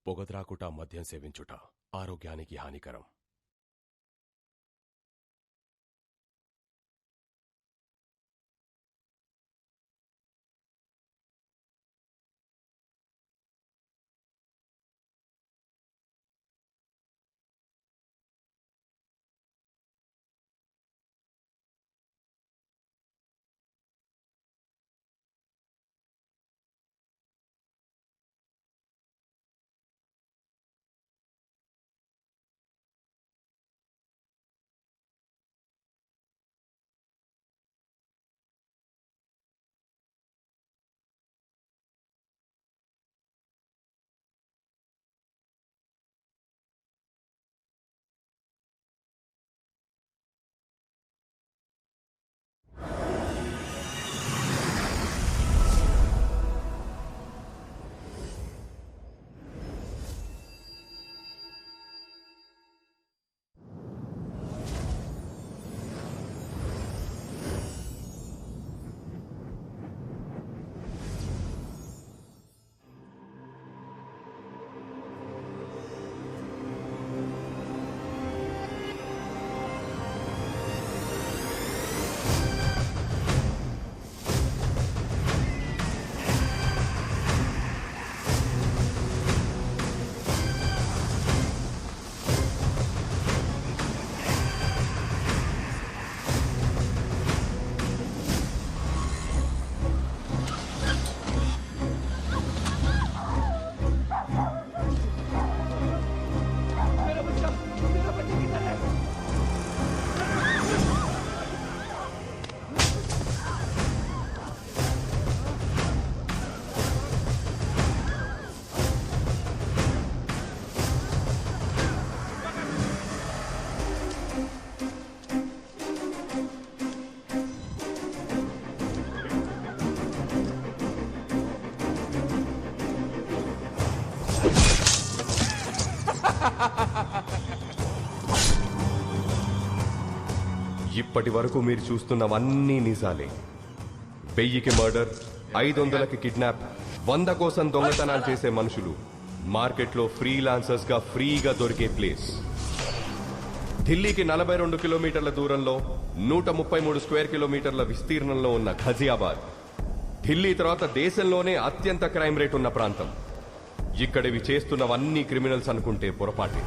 పొగత్రాకుట మద్యం సేవించుట ఆరోగ్యానికి హానికరం. ఇప్పటి వరకు మీరు చూస్తున్నవన్నీ నిజాలే. 1000కి మర్డర్, 500కి కిడ్నాప్, 100 కోసం దొంగతనాలు చేసే మనుషులు మార్కెట్లో ఫ్రీలాన్సర్స్ గా ఫ్రీగా దొరికే ప్లేస్. ఢిల్లీకి 42 కిలోమీటర్ల దూరంలో 133 స్క్వేర్ కిలోమీటర్ల విస్తీర్ణంలో ఉన్న ఘజియాబాద్ ఢిల్లీ తర్వాత దేశంలోనే అత్యంత క్రైమ్ రేట్ ఉన్న ప్రాంతం. ఇక్కడివి చేస్తున్నవన్నీ క్రిమినల్స్ అనుకుంటే పొరపాటే.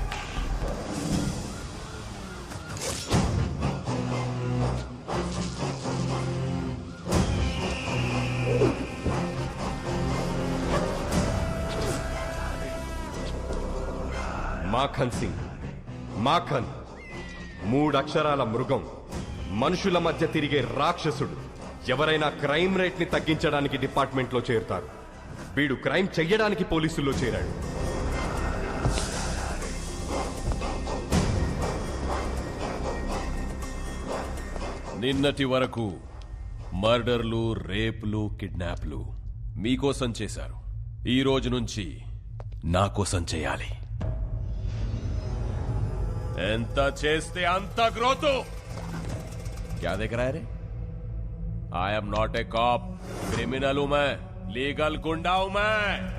మాఖన్ సింగ్, మాఖన్ 3 అక్షరాల మృగం, మనుషుల మధ్య తిరిగే రాక్షసుడు. ఎవరైనా క్రైమ్ రేట్ ని తగ్గించడానికి డిపార్ట్మెంట్లో చేరుతారు. వీడు క్రైమ్ చెయ్యడానికి పోలీసుల్లో చేరాడు. నిన్నటి వరకు మర్డర్లు, రేపులు, కిడ్నాప్లు మీకోసం చేశారు. ఈ రోజు నుంచి నా కోసం చేయాలి. ఎంత చేస్తే అంత గ్రోత్. क्या देख रहा है रे? I am not a cop. Criminal हूं मैं, लीगल गुंडा हूं मैं.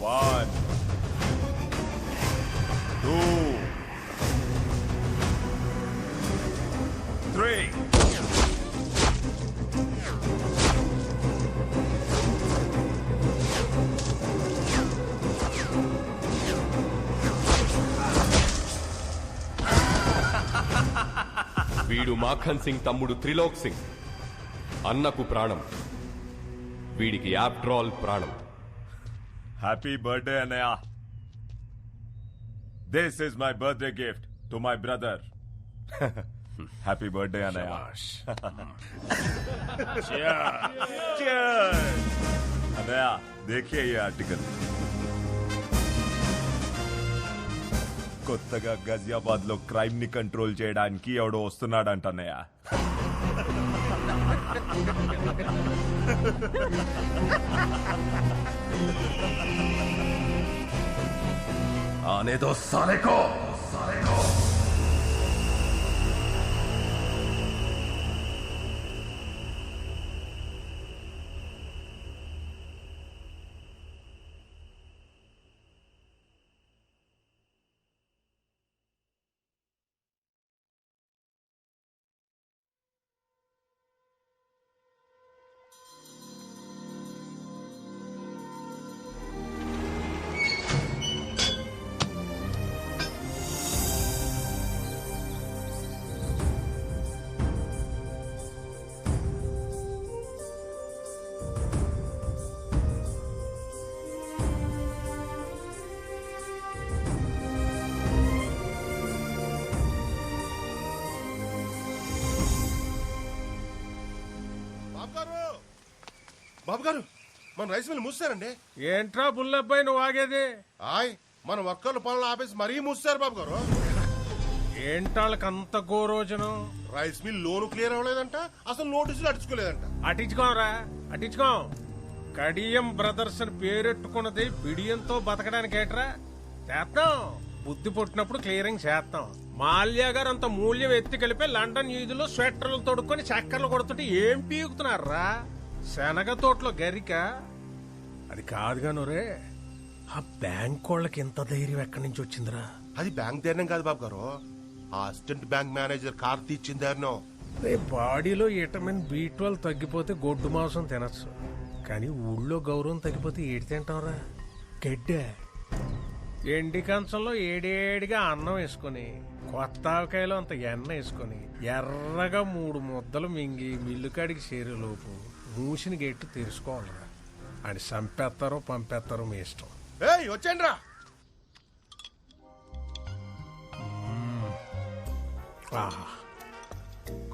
One, two, 3. వీడు మాఖన్ సింగ్ తమ్ముడు త్రిలోక్ సింగ్. అన్నకు ప్రాణం, వీడికి ఆఫ్టర్ ఆల్ ప్రాణం. హ్యాపీ బర్త్డే అన్నయ్య. This is my birthday gift to my brother. Happy birthday అన్నయ్య. అన్నయ్య देखिए ये आर्टिकल. కొత్తగా గజియాబాద్ లో క్రైమ్ ని కంట్రోల్ చేయడానికి ఎవడో వస్తున్నాడంట అన్నయ్య. आने दो साले को। బాబు గారు మన రైస్ మిల్ మూసారండి. ఏంట్రా బుల్లబ్బాయి నువ్వు ఆగేది? ఆయ్ మన వర్కర్లు పనులు ఆపేసి మరీ మూసారు బాబు గారు. ఏంటాళ్ళకి అంత గోరోజనం? రైస్ మిల్ లోను క్లియర్ అవ్వలేదంట, అసలు నోటీసులు అడుచుకోలేదంట. అటించుకోరా అటించుకో. కడియం బ్రదర్స్ అని పేరెట్టుకున్నది బిడియంతో బతకడానికి ఏట్రా? చేస్తాం, బుద్ధి పుట్టినప్పుడు క్లియరింగ్ చేస్తాం. మాల్యా గారు అంత మూల్యం ఎత్తి కలిపి లండన్ వీధిలో స్వెటర్లు తొడుక్కొని చక్కర్లు కొడుతుంటే ఏం పీకుతున్నారా? శనగ తోటలో గరిక అది కాదుగా నూరే. ఆ బ్యాంక్ వాళ్ళకి ఎంత ధైర్యం ఎక్కడి నుంచి వచ్చిందిరా? అది బ్యాంక్ ధైర్యం కాదు బాబు గారు, ఆ అసిస్టెంట్ బ్యాంక్ మేనేజర్ కార్తీ ఇచ్చిన ధైర్యం. బాడీలో విటమిన్ B12 తగ్గిపోతే గొడ్డు మాంసం తినచ్చు, కానీ ఊళ్ళో గౌరవం తగ్గిపోతే ఏడి తింటాంరా? గడ్డే. ఎండి కంచంలో ఏడేడిగా అన్నం వేసుకుని కొత్త ఆవకాయలో అంత ఎన్న వేసుకుని ఎర్రగా 3 ముద్దలు మింగి మిల్లుకాడికి చేరేలోపు మూసిన గెట్టు తెరుచుకోవాలరా. అని చంపేస్తారో పంపేస్తారో మీ ఇష్టం. ఏయ్ వచ్చేయండి రా. ఆహా,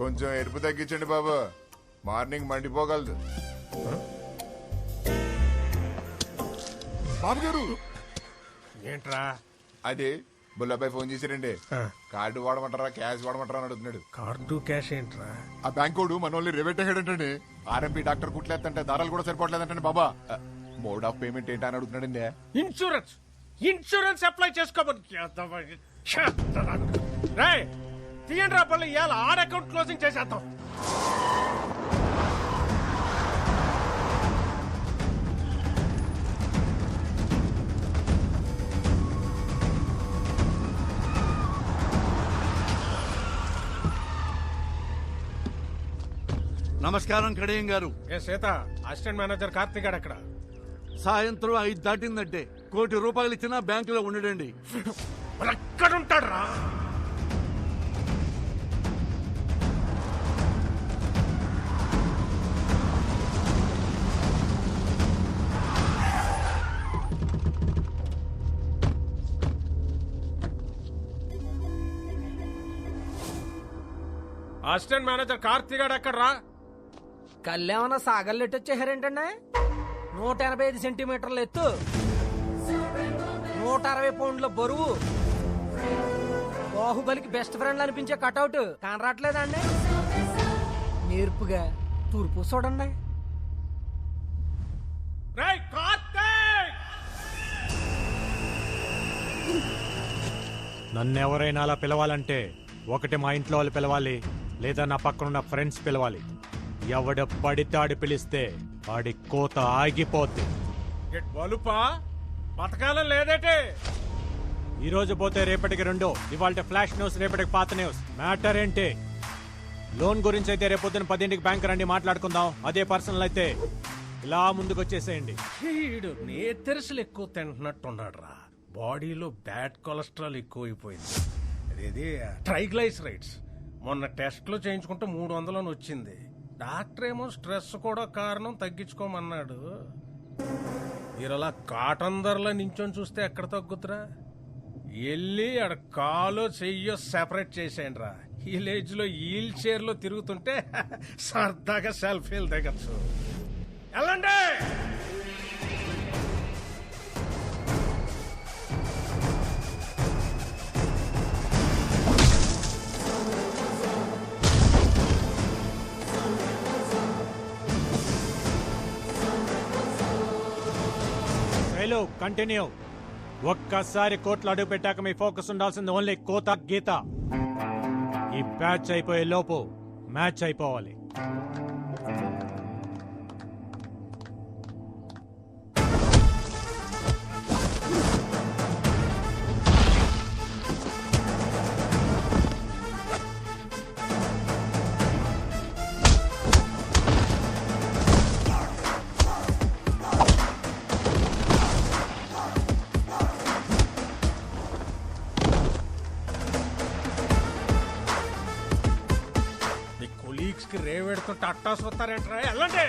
కొంచెం ఎరుపు తగ్గించండి బాబు, మార్నింగ్ మండిపోగలదు. బాబు గారు ఏంట్రా? అది బుల్లబ్బాయి ఫోన్ చేశారండి. ఆ. కార్డు వాడమంటారా క్యాష్ వాడమంటారా అని అడుగుతున్నాడు. కార్డు క్యాష్ ఏంట్రా? ఆ బ్యాంకోడు మనోళ్ళని రేవెట్టేయడంటే ఆర్ఎంపీ డాక్టర్ కుట్లేదంటే దారాలు కూడా సరిపోవట్లేదంటే బాబా మోడ్ ఆఫ్ పేమెంట్ ఏంటా అని అడుగుతున్నాడండి. ఇన్సూరెన్స్ అప్లై చేసుకోబోతు తీయండి రా పళ్ళు. ఇవాళ ఆడ అకౌంట్ క్లోజింగ్ చేసేద్దాం. నమస్కారం కడియం గారు. ఏ సీత, అసిస్టెంట్ మేనేజర్ కార్తీక్ గారు అక్కడ. సాయంత్రం 5 దాటిందంటే ₹1 కోటి ఇచ్చినా బ్యాంకులో ఉండడండి. ఎక్కడుంటాడు రా? అసిస్టెంట్ మేనేజర్ కార్తీక్ గారు ఎక్కడ రా? కళ్ళేమన్నా సాగల్లెట్టు వచ్చేసారేంటండి? 185 సెంటీమీటర్ల ఎత్తు, 160 పౌండ్ల బరువు, బాహుబలికి బెస్ట్ ఫ్రెండ్ అనిపించే కటౌట్ కనరాట్లేదండి? నేర్పుగా తూర్పు చూడండి. రేయ్ కార్తీక్! నన్నెవరైనా అలా పిలవాలంటే ఒకటి మా ఇంట్లో వాళ్ళు పిలవాలి, లేదా నా పక్కనున్న ఫ్రెండ్స్ పిలవాలి. ఎవడ పడితాడి పిలిస్తే వాడి కోత ఆగిపోద్ది. బలుపా బతకాలం లేదేటే? ఈ రోజు పోతే రేపటికి 2, ఇవాళ ఫ్లాష్ న్యూస్, రేపటికి పాత న్యూస్. మ్యాటర్ ఏంటి? లోన్ గురించి అయితే రేపొద్దున 10ంటికి బ్యాంక్ రండి, మాట్లాడుకుందాం. అదే పర్సనల్ అయితే ఇలా ముందుకు వచ్చేసేయండి. వీడు నేతెరసలు ఎక్కువ తింటున్నట్టున్నాడు రా. బాడీలో బ్యాడ్ కొలెస్ట్రాల్ ఎక్కువైపోయింది. అదేది ట్రైగ్లైసరైడ్స్. మొన్న టెస్ట్లో చేయించుకుంటే 300 అని వచ్చింది. డాక్టర్ ఏమో స్ట్రెస్ కూడా కారణం, తగ్గించుకోమన్నాడు. మీరు అలా కాటన్ ధరలో నించొని చూస్తే ఎక్కడ తగ్గుతురా? వెళ్ళి ఆడ కాలో చెయ్యో సెపరేట్ చేసేయండి రా. విలేజ్ లో వీల్ చైర్ లో తిరుగుతుంటే సరదాగా సెల్ఫీలు దిగచ్చు. వెళ్ళండి. కంటిన్యూ. ఒక్కసారి కోట్లు అడుగు పెట్టాక మీ ఫోకస్ ఉండాల్సింది ఓన్లీ కోత గీత. ఈ బ్యాచ్ అయిపోయే లోపు మ్యాచ్ అయిపోవాలి. రేవెడుతుంటే అట్టాసు వస్తారేంట్రా, వెళ్ళండి.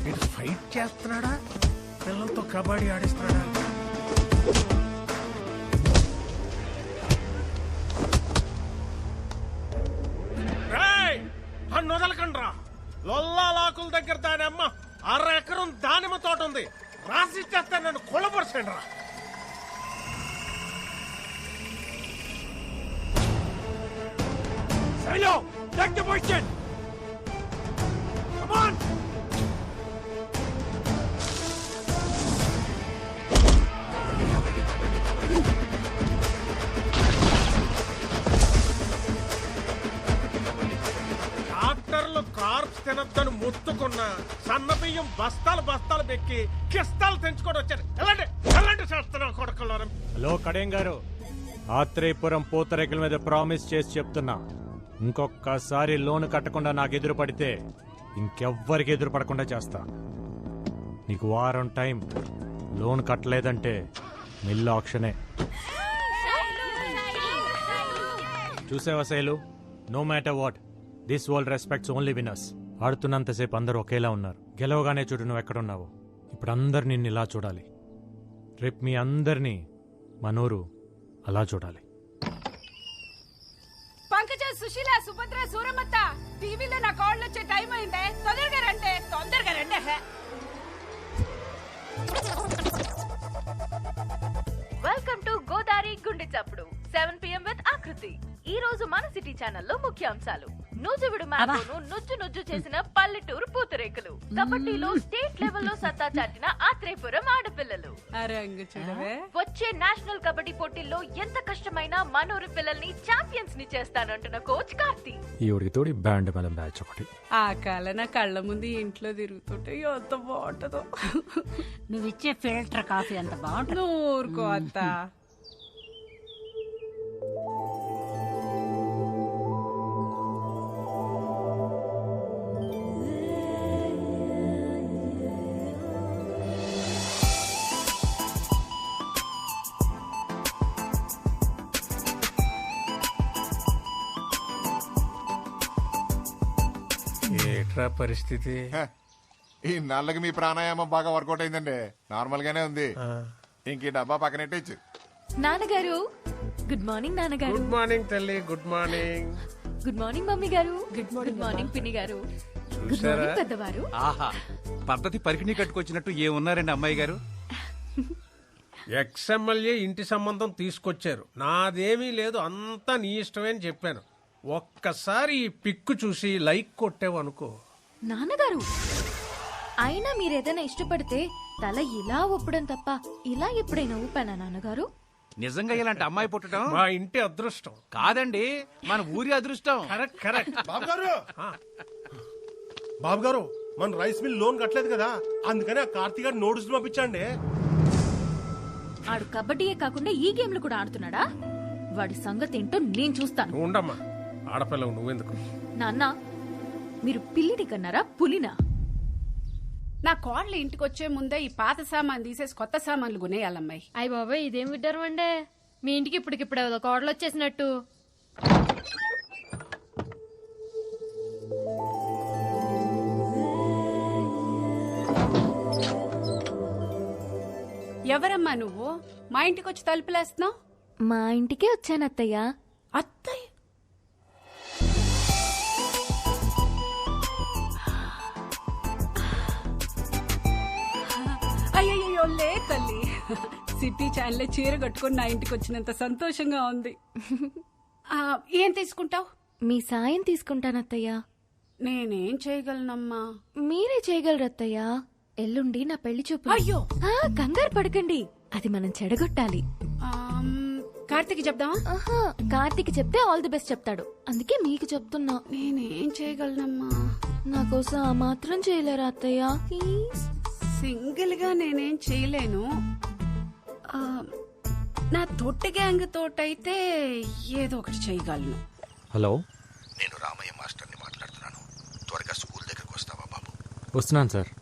ఇది ఫైట్ చేస్తున్నాడా, పిల్లలతో కబడ్డీ ఆడిస్తున్నాడా? వదలకండ్రా, లొల్లాకుల దగ్గర దాని అమ్మ 6 ఎకరం దానిమ్మ తోట ఉంది, రాసిచ్చేస్తే నన్ను కొలపరచండి రా. కార్ప్స్ తినద్దని ముట్టుకున్న సన్న బియ్యం బస్తాలు బస్తాలు పెక్కి కిస్తాలు తెంచుకొని వచ్చారు. ఎలాంటి చేస్తున్నావు కొడుకున్నారు? హలో కడేం గారు, ఆత్రేయపురం పూతరేకుల మీద ప్రామిస్ చేసి చెప్తున్నా, ఇంకొకసారి లోన్ కట్టకుండా నాకు ఎదురు పడితే ఇంకెవ్వరికి ఎదురు పడకుండా చేస్తా. నీకు వారం టైం, లోన్ కట్టలేదంటే మిల్లు ఆక్షనే. చూసావా Shailu, no matter what, this world respects only winners. ఆడుతున్నంతసేపు అందరూ ఒకేలా ఉన్నారు, గెలవగానే చూడు నువ్వు ఎక్కడున్నావు. ఇప్పుడు అందరు నిన్ను ఇలా చూడాలి, రేపు మీ అందరినీ మనూరు అలా చూడాలి. పంకజ, సుశీల, సుభద్ర, సూరమత్త, టీవీలో నా కాళ్ళు వచ్చే టైం అయిందే, తొందరగా రండి. వెల్కమ్ టు గోదావరి గుండె చప్పుడు 7 PM విత్ ఆకృతి. ఈ రోజు మన సిటీ ఛానల్లో ముఖ్యాంశాలు: నూజువిడు మ్యాంగోను నుజ్జు చేసిన పల్లెటూరు పూతరేకులు, కబడ్డీలో స్టేట్ లెవెల్లో సత్తా చాటిన ఆత్రేయపురం ఆడపిల్లలు, వచ్చే నేషనల్ కబడ్డీ పోటీల్లో ఎంత కష్టమైనా మనూరు పిల్లల్ని ఛాంపియన్స్ ని చేస్తానంటున్న కోచ్ కార్తీ. ఈ ఉడికి తోడి బ్యాండ్ మేళం బ్యాచ్ ఒకటి. ఆ కాల నా కళ్ళ ముందు ఇంట్లో తిరుగుతుంటే ఎంత బాగుంటుందో. నువ్విచ్చే ఫిల్టర్ కాఫీ అంత బాగుంటుంది. ఊరుకో అత్త. ఏట్రా పరిస్థితి? ఈ నల్లకి మీ ప్రాణాయామం బాగా వర్కౌట్ అయిందండి. నార్మల్ గానే ఉంది. ఇంక ఈ డబ్బా పక్కనెట్టచ్చు. నాన్నగారు గుడ్ మార్నింగ్. నాన్నగారు గుడ్ మార్నింగ్ తల్లి. Good morning. Good morning mummy గారు. గుడ్ మార్నింగ్ పిన్ని గారు. గుడ్ మార్నింగ్ పెద్దవారు. ఆహా, పద్ధతి పరికిణి కట్టుకొచ్చినట్టు ఏమున్నారండి అమ్మాయి గారు? ఎక్స్ఎమ్మెల్యే ఇంటి సంబంధం తీసుకొచ్చారు, నాదేమీ లేదు, అంతా నీ ఇష్టమే అని చెప్పాను. ఒక్కసారి ఈ పిక్కు చూసి లైక్ కొట్టావనుకో. నాన్నగారు, అయినా మీరేదైనా ఇష్టపడితే తల ఇలా ఊపడం తప్ప ఇలా ఎప్పుడైనా ఊపానా నాన్నగారు? నిజంగా ఇలాంటి అమ్మాయి పుట్టడం మా ఇంటి అదృష్టం కాదండి, మన ఊరి అదృష్టం. Correct correct. బాబు గారు, మన రైస్ మిల్ లోన్ కట్టలేదు కదా, అందుకని ఆ కార్తీక్ గారు నోటీసులు పంపించండి. ఆడు కబడ్డీయే కాకుండా ఈ గేమ్లు కూడా ఆడుతున్నాడా? వాడి సంగతి ఏంటో నేను చూస్తాను. ఉండమ్మా, ఆడపిల్లవు నువ్వెందుకు? నాన్న, మీరు పిల్లిని కన్నారా పులినా? నా కోడలు ఇంటికి వచ్చే ముందే ఈ పాత సామాన్ తీసేసి కొత్త సామాన్లు కొనేయాలమ్మాయి. అయ్య బాబాయ్, ఇదేం విడ్డారు అండే, మీ ఇంటికి ఇప్పటికిప్పుడు కోడలు వచ్చేసినట్టు. ఎవరమ్మా నువ్వు? మా ఇంటికి వచ్చి తలుపులేస్తున్నావు? మా ఇంటికే వచ్చాను అత్తయ్య. అత్తయ్య? అయ్యో లే తల్లి, సిటీ ఛానల్ చీర కట్టుకుని నా ఇంటికి వచ్చినంత సంతోషంగా ఉంది. ఏం తీసుకుంటావు? మీ సాయం తీసుకుంటానత్తయ్య. నేనేం చేయగలనమ్మా? మీరే చేయగలరు అత్తయ్య. ఎల్లుండి నా పెళ్లి చూపు. అయ్యో కంగారు పడకండి, అది మనం చెడగొట్టాలి. కార్తీక్ చెప్దామా? కార్తీక్ చెప్తే ఆల్ ది బెస్ట్ చెప్తాడు, అందుకే మీకు చెప్తున్నా. నేనేం చేయగలనమ్మా? నా కోసం ఆ మాత్రం చేయలేరా అత్తయ్య? సింగిల్ గా నేనేం చేయలేను. నా తొట్టి గ్యాంగ్ తోటైతే ఏదో ఒకటి చేయగలను. హలో, నేను రామయ్య మాస్టర్ని మాట్లాడుతున్నాను. త్వరగా స్కూల్ దగ్గరకు వస్తావా బాబు? వస్తున్నాను సార్.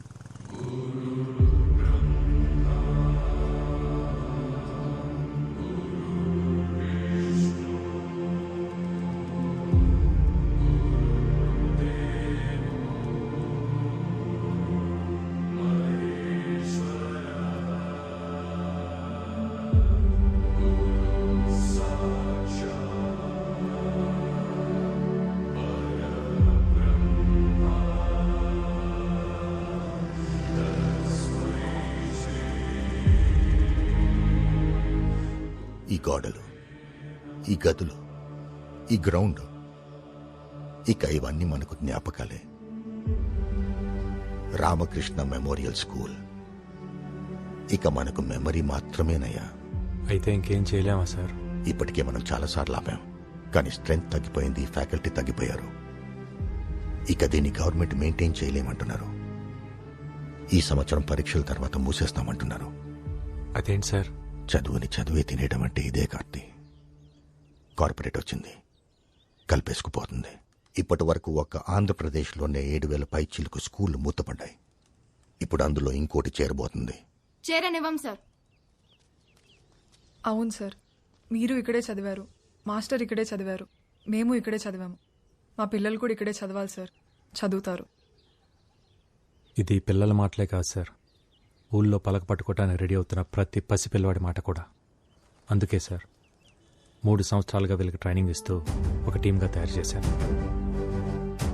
ఈ గోడలు, ఈ గదులు, ఈ గ్రౌండ్, ఇక ఇవన్నీ మనకు జ్ఞాపకాలే. రామకృష్ణ మెమోరియల్ స్కూల్ ఇక మనకు మెమరీ మాత్రమేనయ్యా. అయితే ఇంకేం చేయలేమా సార్? ఇప్పటికే మనం చాలాసార్లు ఆపాం, కానీ స్ట్రెంగ్త్ తగ్గిపోయింది, ఫ్యాకల్టీ తగ్గిపోయారు. ఇక దీన్ని గవర్నమెంట్ మెయింటైన్ చేయలేమంటున్నారు. ఈ సంవత్సరం పరీక్షల తర్వాత మూసేస్తామంటున్నారు. అదేంటి సార్? చదువుని చదువే తినేయడం అంటే ఇదే కార్తీ. కార్పొరేట్ వచ్చింది, కలిపేసుకుపోతుంది. ఇప్పటి వరకు ఒక్క ఆంధ్రప్రదేశ్లోనే 7,000 పైచీలకు స్కూళ్లు మూతపడ్డాయి. ఇప్పుడు అందులో ఇంకోటి చేరబోతుంది. చేరనివ్వం సార్. అవును సార్, మీరు ఇక్కడే చదివారు, మాస్టర్ ఇక్కడే చదివారు, మేము ఇక్కడే చదివాము. మా పిల్లలు కూడా ఇక్కడే చదవాలి సార్, చదువుతారు. ఇది పిల్లల మాటలే కాదు సార్, ఊళ్ళో పలక పట్టుకోవటానికి రెడీ అవుతున్న ప్రతి పసిపిల్లవాడి మాట కూడా. అందుకే సార్ 3 సంవత్సరాలుగా వీళ్ళకి ట్రైనింగ్ ఇస్తూ ఒక టీంగా తయారు చేశాను.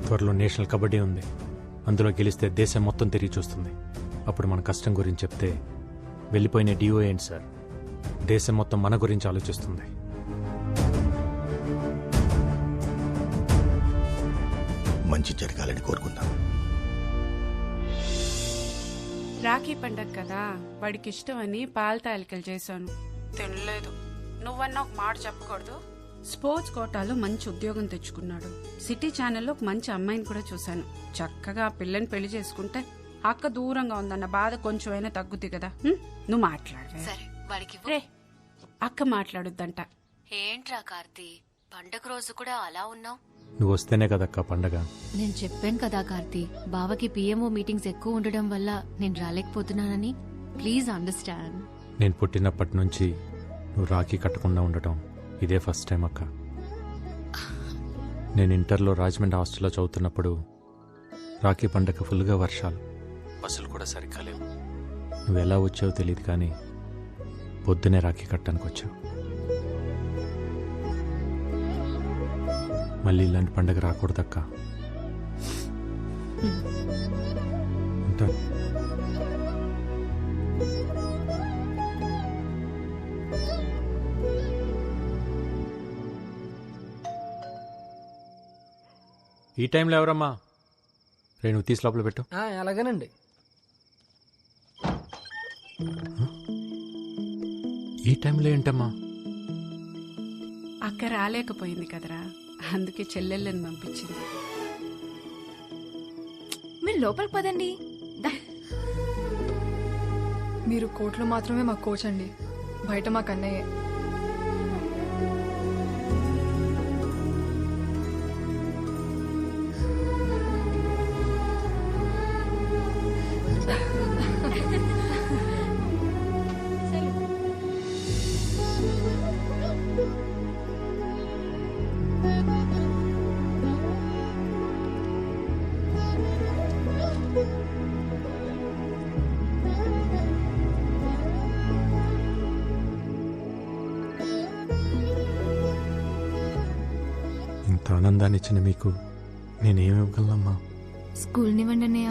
త్వరలో నేషనల్ కబడ్డీ ఉంది, అందులో గెలిస్తే దేశం మొత్తం తిరిగి చూస్తుంది. అప్పుడు మన కష్టం గురించి చెప్తే వెళ్ళిపోయిన డిఓ ఏంటి సార్, దేశం మొత్తం మన గురించి ఆలోచిస్తుంది. మంచి జరగాలని కోరుకుందాం. రాఖీ పండగ కదా, వాడికి ఇష్టమని పాల తాలికలు చేశాను, తినలేదు. నువ్వన్నా ఒక మాట చెప్పకూడదు. స్పోర్ట్స్ కోటాలో మంచి ఉద్యోగం తెచ్చుకున్నాడు. సిటీ ఛానల్లో ఒక మంచి అమ్మాయిని కూడా చూశాను. చక్కగా ఆ పిల్లని పెళ్లి చేసుకుంటే అక్క దూరంగా ఉందన్న బాధ కొంచెమైనా తగ్గుద్ది కదా. నువ్వు మాట్లాడవే. సరే, వాడికి రే, అక్క మాట్లాడుద్దంట. ఏంట్రా కార్తీ, పండగ రోజు కూడా అలా ఉన్నావు? నువ్వు వస్తేనే కదక్క పండగ. నేను చెప్పాను కదా కార్తీ, బావకి పిఎంఓ మీటింగ్స్ ఎక్కువ ఉండడం వల్ల నేను రాలేకపోతున్నానని. Please understand. నేను పుట్టినప్పటి నుంచి నువ్వు రాఖీ కట్టకుండా ఉండటం ఇదే ఫస్ట్ టైం అక్క. నేను ఇంటర్లో రాజమండ్రి హాస్టల్లో చదువుతున్నప్పుడు రాఖీ పండగ ఫుల్గా వర్షాలు, బస్సులు కూడా సరిగ్గా లేవు. నువ్వు ఎలా వచ్చావో తెలియదు, కానీ పొద్దునే రాఖీ కట్టడానికి వచ్చావు. మళ్ళీ ఇలాంటి పండగ రాకూడదక్క. ఉంటాను. ఈ టైంలో ఎవరమ్మా? నువ్వు తీసి లోపల పెట్టు. అలాగేనండి. ఈ టైంలో ఏంటమ్మా? అక్క రాలేకపోయింది కదరా, అందుకే చెల్లెళ్ళని పంపించింది. మీరు లోపలికి పదండి. మీరు కోర్టులో మాత్రమే మా కోచ్ అండి, బయట మా కన్నయ్యే. ఇంత ఆనందాన్ని ఇచ్చిన మీకు నేనేమివ్వగలనమ్మా? స్కూల్ నివ్వండి అన్నయ్య.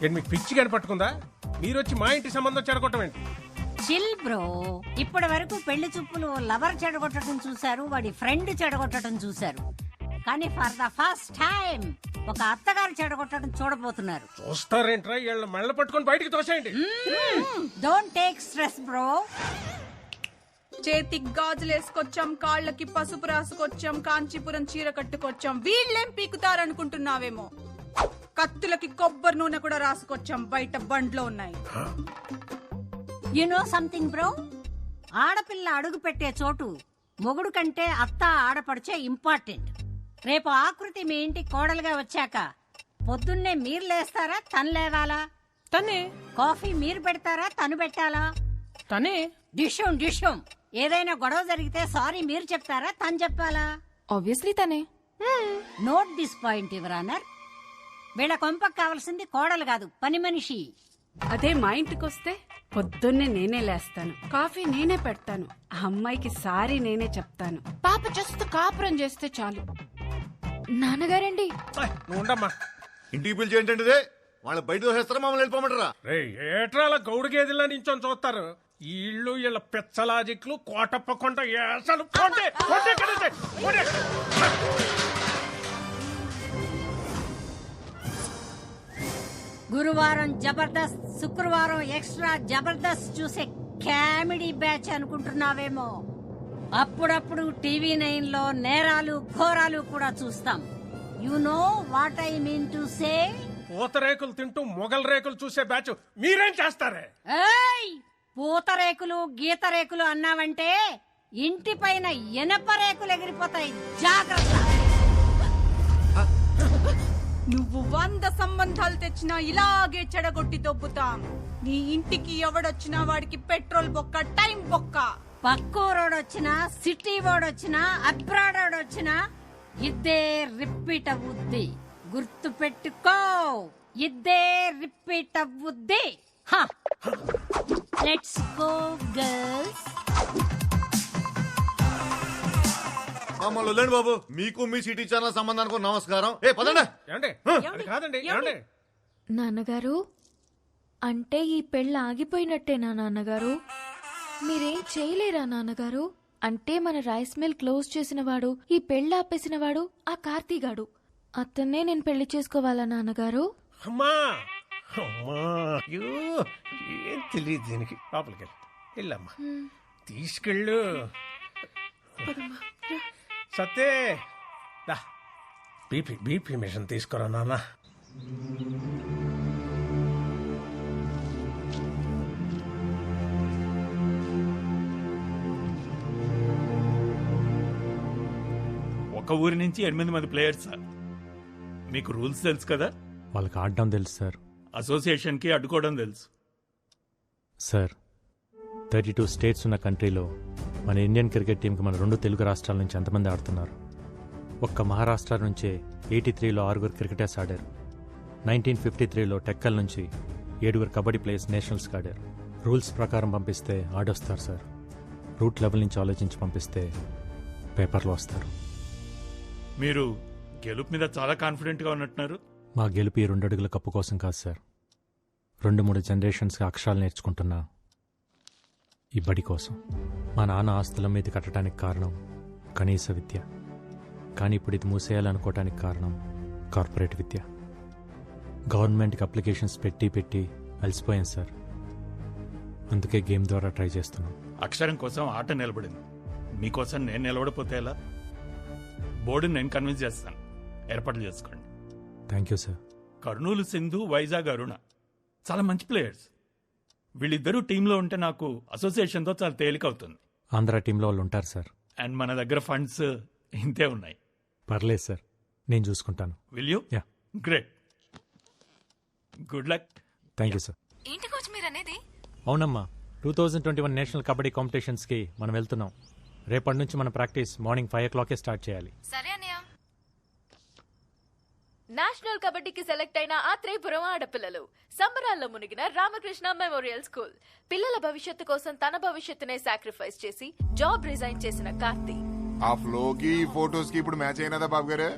ఏంటి మీకు పిచ్చి కానీ పట్టుకుందా? మీరు వచ్చి మా ఇంటి సంబంధం చెడగొట్టం ఏంటి? Chill bro. ఇప్పటి వరకు పెళ్లి చూపులు లవర్ చెడగొట్టడం చూశారు, వాడి ఫ్రెండ్ చెడగొట్టడం చూశారు. కానీ ఫర్ ద ఫస్ట్ టైం ఒక అత్తగారు చెడగొట్టడం చూడబోతున్నారు. చూస్తారేంట్రా? వీళ్ళ మెళ్ళ పట్టుకొని బయటికి తోసేయండి. Don't take stress bro. చేతికి గాజులు వేసుకొచ్చాం, కాళ్ళకి పసుపు రాసుకొచ్చాం, కాంచీపురం చీర కట్టుకొచ్చాం. వీళ్ళేం పీకుతారనుకుంటున్నావేమో. కత్తులకి కొబ్బరి నూనె కూడా రాసుకొచ్చాం, బయట బండ్లో ఉన్నాయి. యు నో సంథింగ్ బ్రో, ఆడపిల్ల అడుగు పెట్టే చోటు మొగుడు కంటే అత్త ఆడపడిచే ఇంపార్టెంట్. రేపు ఆకృతి మీ ఇంటికి కోడలుగా వచ్చాక పొద్దున్నే మీరు లేస్తారా, తను లేవాలా? తనే. కాఫీ మీరు పెడతారా, తను పెట్టాలా? తనే. డిషం ఏదైనా గొడవ జరిగితే సారీ మీరు చెప్తారా, తను చెప్పాలా? ఆబ్వియస్లీ తనే. Note this point your honour. వీళ్ళ కొంపకు కావాల్సింది కోడలు కాదు, పని మనిషి. అదే మా ఇంటికి వస్తే పొద్దున్నే నేనే లేస్తాను, కాఫీ నేనే పెడతాను, అమ్మాయికి సారీ నేనే చెప్తాను. పాప జస్ట్ కాపురం చేస్తే చాలు. నాన్నగారండి. ఉండమ్మా. ఇంటికి పిలిచి ఏంటంటే వాళ్ళు బయట దోసేస్తారా, మమ్మల్ని వెళ్ళిపోమంటారా? ఏట్రా అలా గౌడు గేదెల్లా నించొని చూస్తారు? ఈ ఇళ్ళు వీళ్ళ పెచ్చలాజిక్లు కోటప్పకొండ ఏసలు. గురువారం జబర్దస్త్, శుక్రవారం ఎక్స్ట్రా జబర్దస్త్ చూసే కామెడీ బ్యాచ్ అనుకుంటున్నావేమో. అప్పుడప్పుడు టీవీ 9 లో నేరాలు ఘోరాలు కూడా చూస్తాం. You know what I mean to say. పూతరేకులు తింటూ మొగల్ రేకులు చూసే బ్యాచ్ మీరేం చేస్తారే? ఏయ్, పూతరేకులు గీత రేకులు అన్నావంటే ఇంటి పైన ఎనప రేకులు ఎగిరిపోతాయి, జాగ్రత్త. నువ్వు 100 సంబంధాలు తెచ్చినా ఇలాగే చెడగొట్టి దొబ్బుతాం. నీ ఇంటికి ఎవడొచ్చినా వాడికి పెట్రోల్ బొక్క, టైం బొక్క. పక్కూరోడొచ్చినా, సిటీ వాడొచ్చినా, అబ్రాడ్ వాడొచ్చినా ఇద్దే రిపీట్ అవుద్ది. గుర్తు పెట్టుకో, ఇద్దే రిపీట్ అవుద్ది. Let's go girls. మమ్మల్ని వదిలేండి బాబు. మీకు మీ సిటీ ఛానల్ సంబంధానికి నమస్కారం. ఏ పదండి. కాదండి. నాన్నగారు, అంటే ఈ పెళ్ళి ఆగిపోయినట్టేనా నాన్నగారు? మీరేం చేయలేరా నాన్నగారు? అంటే మన రైస్ మిల్ క్లోజ్ చేసిన వాడు, ఈ పెళ్ళి ఆపేసిన వాడు ఆ కార్తీగాడు. అతన్నే నేను పెళ్లి చేసుకోవాలా నాన్నగారు? అమ్మా ఏం తెలియదు దీనికి. లోపలికి వెళ్ళమ్మా, తీసుకెళ్ళు. సత్తే బీపీ మిషన్ తీసుకురా నాన్న. ఒక ఊరి నుంచి 8 మంది ప్లేయర్స్ సార్. మీకు రూల్స్ తెలుసు కదా? వాళ్ళకి ఆడడం తెలుసు సార్. అసోసియేషన్కి అడ్డుకోవడం తెలుసు సార్. 32 స్టేట్స్ ఉన్న కంట్రీలో మన ఇండియన్ క్రికెట్ టీంకి మన 2 తెలుగు రాష్ట్రాల నుంచి ఎంతమంది ఆడుతున్నారు? ఒక్క మహారాష్ట్ర నుంచే 83లో 6 క్రికెటర్స్ ఆడారు. 1953లో టెక్కల్ నుంచి 7 కబడ్డీ ప్లేయర్స్ నేషనల్స్కి ఆడారు. రూల్స్ ప్రకారం పంపిస్తే ఆడొస్తారు సార్. రూట్ లెవెల్ నుంచి ఆలోచించి పంపిస్తే పేపర్లో వస్తారు. మీరు గెలుపు మీద చాలా కాన్ఫిడెంట్గా ఉన్నట్టున్నారు. మా గెలుపు ఈ 2 అడుగుల కప్పు కోసం కాదు సార్. 2-3 జనరేషన్స్గా అక్షరాలు నేర్చుకుంటున్నా ఈ బడి కోసం. మా నాన్న ఆస్తుల మీద కట్టడానికి కారణం కనీస విద్య. కానీ ఇప్పుడు ఇది మూసేయాలనుకోవటానికి కారణం కార్పొరేట్ విద్య. గవర్నమెంట్కి అప్లికేషన్స్ పెట్టి అలసిపోయాం సార్. అందుకే గేమ్ ద్వారా ట్రై చేస్తున్నాం. అక్షరం కోసం ఆట నిలబడింది. మీకోసం నేను నిలబడిపోతే ఎలా? బోర్డుని నేను కన్విన్స్ చేస్తాను, ఏర్పాట్లు చేసుకోండి. Thank you sir. Kurnool Sindhu, Vizag Aruna చాలా మంచి ప్లేయర్స్. వీళ్ళిద్దరూ టీంలో ఉంటే నాకు అసోసియేషన్తో చాలా తేలిక అవుతుంది. ఆంధ్ర టీంలో వాళ్ళు ఉంటారు సార్. అండ్ మన దగ్గర ఫండ్స్ ఇంతే ఉన్నాయి. పర్లేదు సార్, నేను చూసుకుంటాను. Will you? Yeah. Great. Good luck. Thank you sir. ఏంటి కోచ్ మీరు అనేది? అవునమ్మా, 2021 నేషనల్ కబడ్డీ కాంపిటీషన్స్కి మనం వెళ్తున్నాం. రేపటి నుంచి మన ప్రాక్టీస్ మార్నింగ్ 5 o'clock స్టార్ట్ చేయాలి. సరే అన్నయ్య. నేషనల్ కబడ్డీకి సెలెక్ట్ అయిన ఆ త్రిపురం ఆడపిల్లలు సంబరాల్లో మునిగిన రామకృష్ణ మెమోరియల్ స్కూల్. పిల్లల భవిష్యత్తు కోసం తన భవిష్యత్తునే సాక్రిఫైస్ చేసి జాబ్ రిజైన్ చేసిన కార్తీ. ఆ ఫ్లోకి ఫోటోస్ కి ఇప్పుడు మ్యాచ్ అయినదా బాబు గారు?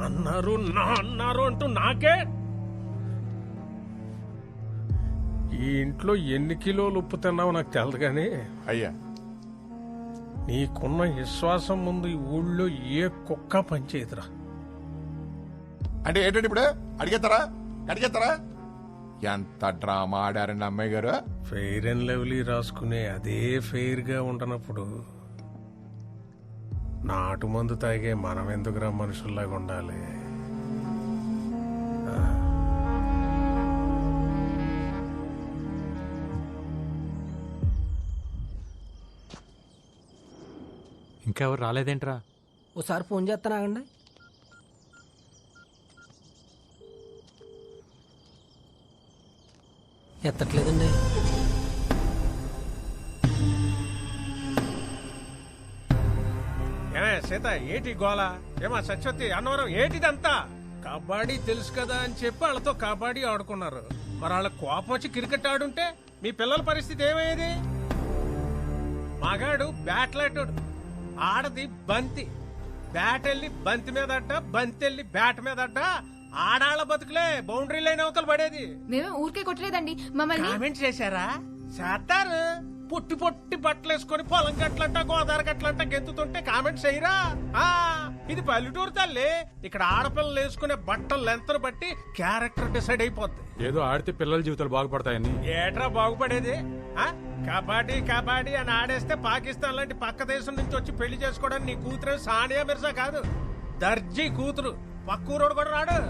అన్నారు అంటూ నాకే ఈ ఇంట్లో ఎన్ని కిలోలు ఉప్పు తిన్నావో నాకు తెలదు కానీ అయ్యా నీకున్న విశ్వాసం ముందు ఈ ఊళ్ళో ఏ కుక్క పనిచేయదురా. అంటే ఏంటంటే ఇప్పుడు అడిగేస్తారా ఎంత డ్రామా ఆడారండి అమ్మాయి గారు. ఫెయిర్ అండ్ లవ్లీ రాసుకునే అదే ఫెయిర్ గా ఉండనప్పుడు నాటు మందు తాగే మనం ఎందుకురా మనుషుల్లాగా ఉండాలి? ఇంకెవరు రాలేదేంట్రా? ఓసారి ఫోన్ చేస్తానాగండి. ఎత్తట్లేదండి. సీత ఏటి గోళ? ఏమా సత్యవతి అన్నవరం ఏటిదంతా? కబడ్డీ తెలుసు కదా అని చెప్పి వాళ్ళతో కబడ్డీ ఆడుకున్నారు. మరి వాళ్ళ కోపం వచ్చి క్రికెట్ ఆడుంటే మీ పిల్లల పరిస్థితి ఏమయ్యేది? మగాడు బ్యాట్లాటోడు, ఆడది బంతి. బ్యాట్ వెళ్ళి బంతి మీద అడ్డ, బంతి వెళ్ళి బ్యాట్ మీద అడ్డ. ఆడాళ్ళ బతుకులే బౌండరీ లైన్ అవతల పడేది. మేమే ఊరికే కొట్టలేదండి, మమ్మల్ని కామెంట్ చేశారా? చేస్తారు. పొట్టి పొట్టి బట్టలు వేసుకొని పొలం గట్లంట గోదావరి గట్లంట గెంతుతుంటే కామెంట్స్ చేయరా? ఇది పల్లెటూరు తల్లి. ఇక్కడ ఆడపిల్లలు వేసుకునే బట్టలు లెంతను బట్టి క్యారెక్టర్ డిసైడ్ అయిపోద్ది. ఏదో ఆడితే పిల్లల జీవితాలు బాగుపడతాయని. ఏట్రా బాగుపడేది? కబడ్డీ కబడ్డీ అని ఆడేస్తే పాకిస్తాన్ లాంటి పక్క దేశం నుంచి వచ్చి పెళ్లి చేసుకోవడానికి నీ కూతురు సానియా మిర్జా కాదు, దర్జీ కూతురు. పక్కూరోడు కూడా రాడు.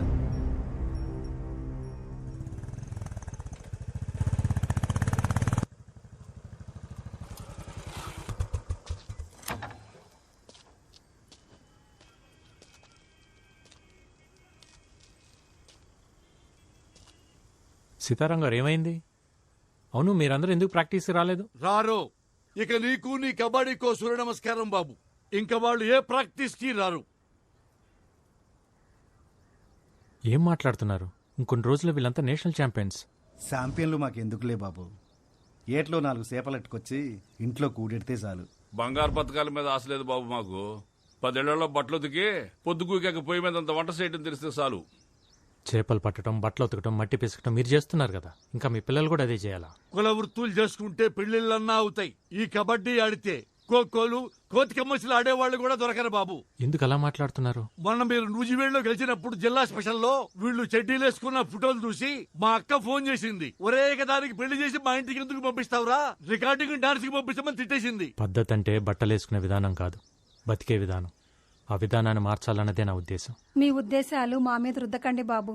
సీతారాం గారు ఏమైంది? అవును, మీరందరూ ఎందుకు ప్రాక్టీస్ రాలేదు? రారు. ఇక నీకు నీ కబడ్డీకో సూర్య నమస్కారం బాబు. ఇంకా వాళ్ళు ఏ ప్రాక్టీస్ కి రారు. ఏం మాట్లాడుతున్నారు? ఇంకొన్ని రోజుల్లో వీళ్ళంతా నేషనల్ ఛాంపియన్స్. ఛాంపియన్లు మాకెందుకులే బాబు. ఏట్లో 4 సేపలెట్టుకొచ్చి ఇంట్లో కూడెడితే చాలు. బంగారు పథకాల మీద ఆశ లేదు బాబు మాకు. 10 ఏళ్లలో బట్టలు ఉతికి పొద్దుకూకాక పొయ్యి మీద అంత వంట చేయడం తెలిస్తే చాలు. చేపలు పట్టడం, బట్టలు ఉతకడం, మట్టి పిసకటం మీరు చేస్తున్నారు కదా, ఇంకా మీ పిల్లలు కూడా అదే చేయాలా? కుల వృత్తులు చేసుకుంటే పెళ్లిళ్ళన్నా అవుతాయి. ఈ కబడ్డీ ఆడితే ఖోఖోలు, కోతికమ్మసిలు ఆడేవాళ్ళు కూడా దొరకరు బాబు. ఎందుకు అలా మాట్లాడుతున్నారు? మొన్న మీరు నూజివేడులో గెలిచినప్పుడు జిల్లా స్పెషల్లో వీళ్ళు చెడ్డీలేసుకున్న ఫోటోలు చూసి మా అక్క ఫోన్ చేసింది. ఒరే దానికి పెళ్లి చేసి మా ఇంటికి ఎందుకు పంపిస్తావురా, రికార్డింగ్ డాన్స్ కి పంపిస్తామని తిట్టేసింది. పద్ధతి అంటే బట్టలేసుకునే విధానం కాదు, బతికే విధానం. ఆ విధానాన్ని మార్చాలన్నదే నా ఉద్దేశం. మీ ఉద్దేశాలు మా మీద రుద్దకండి బాబు.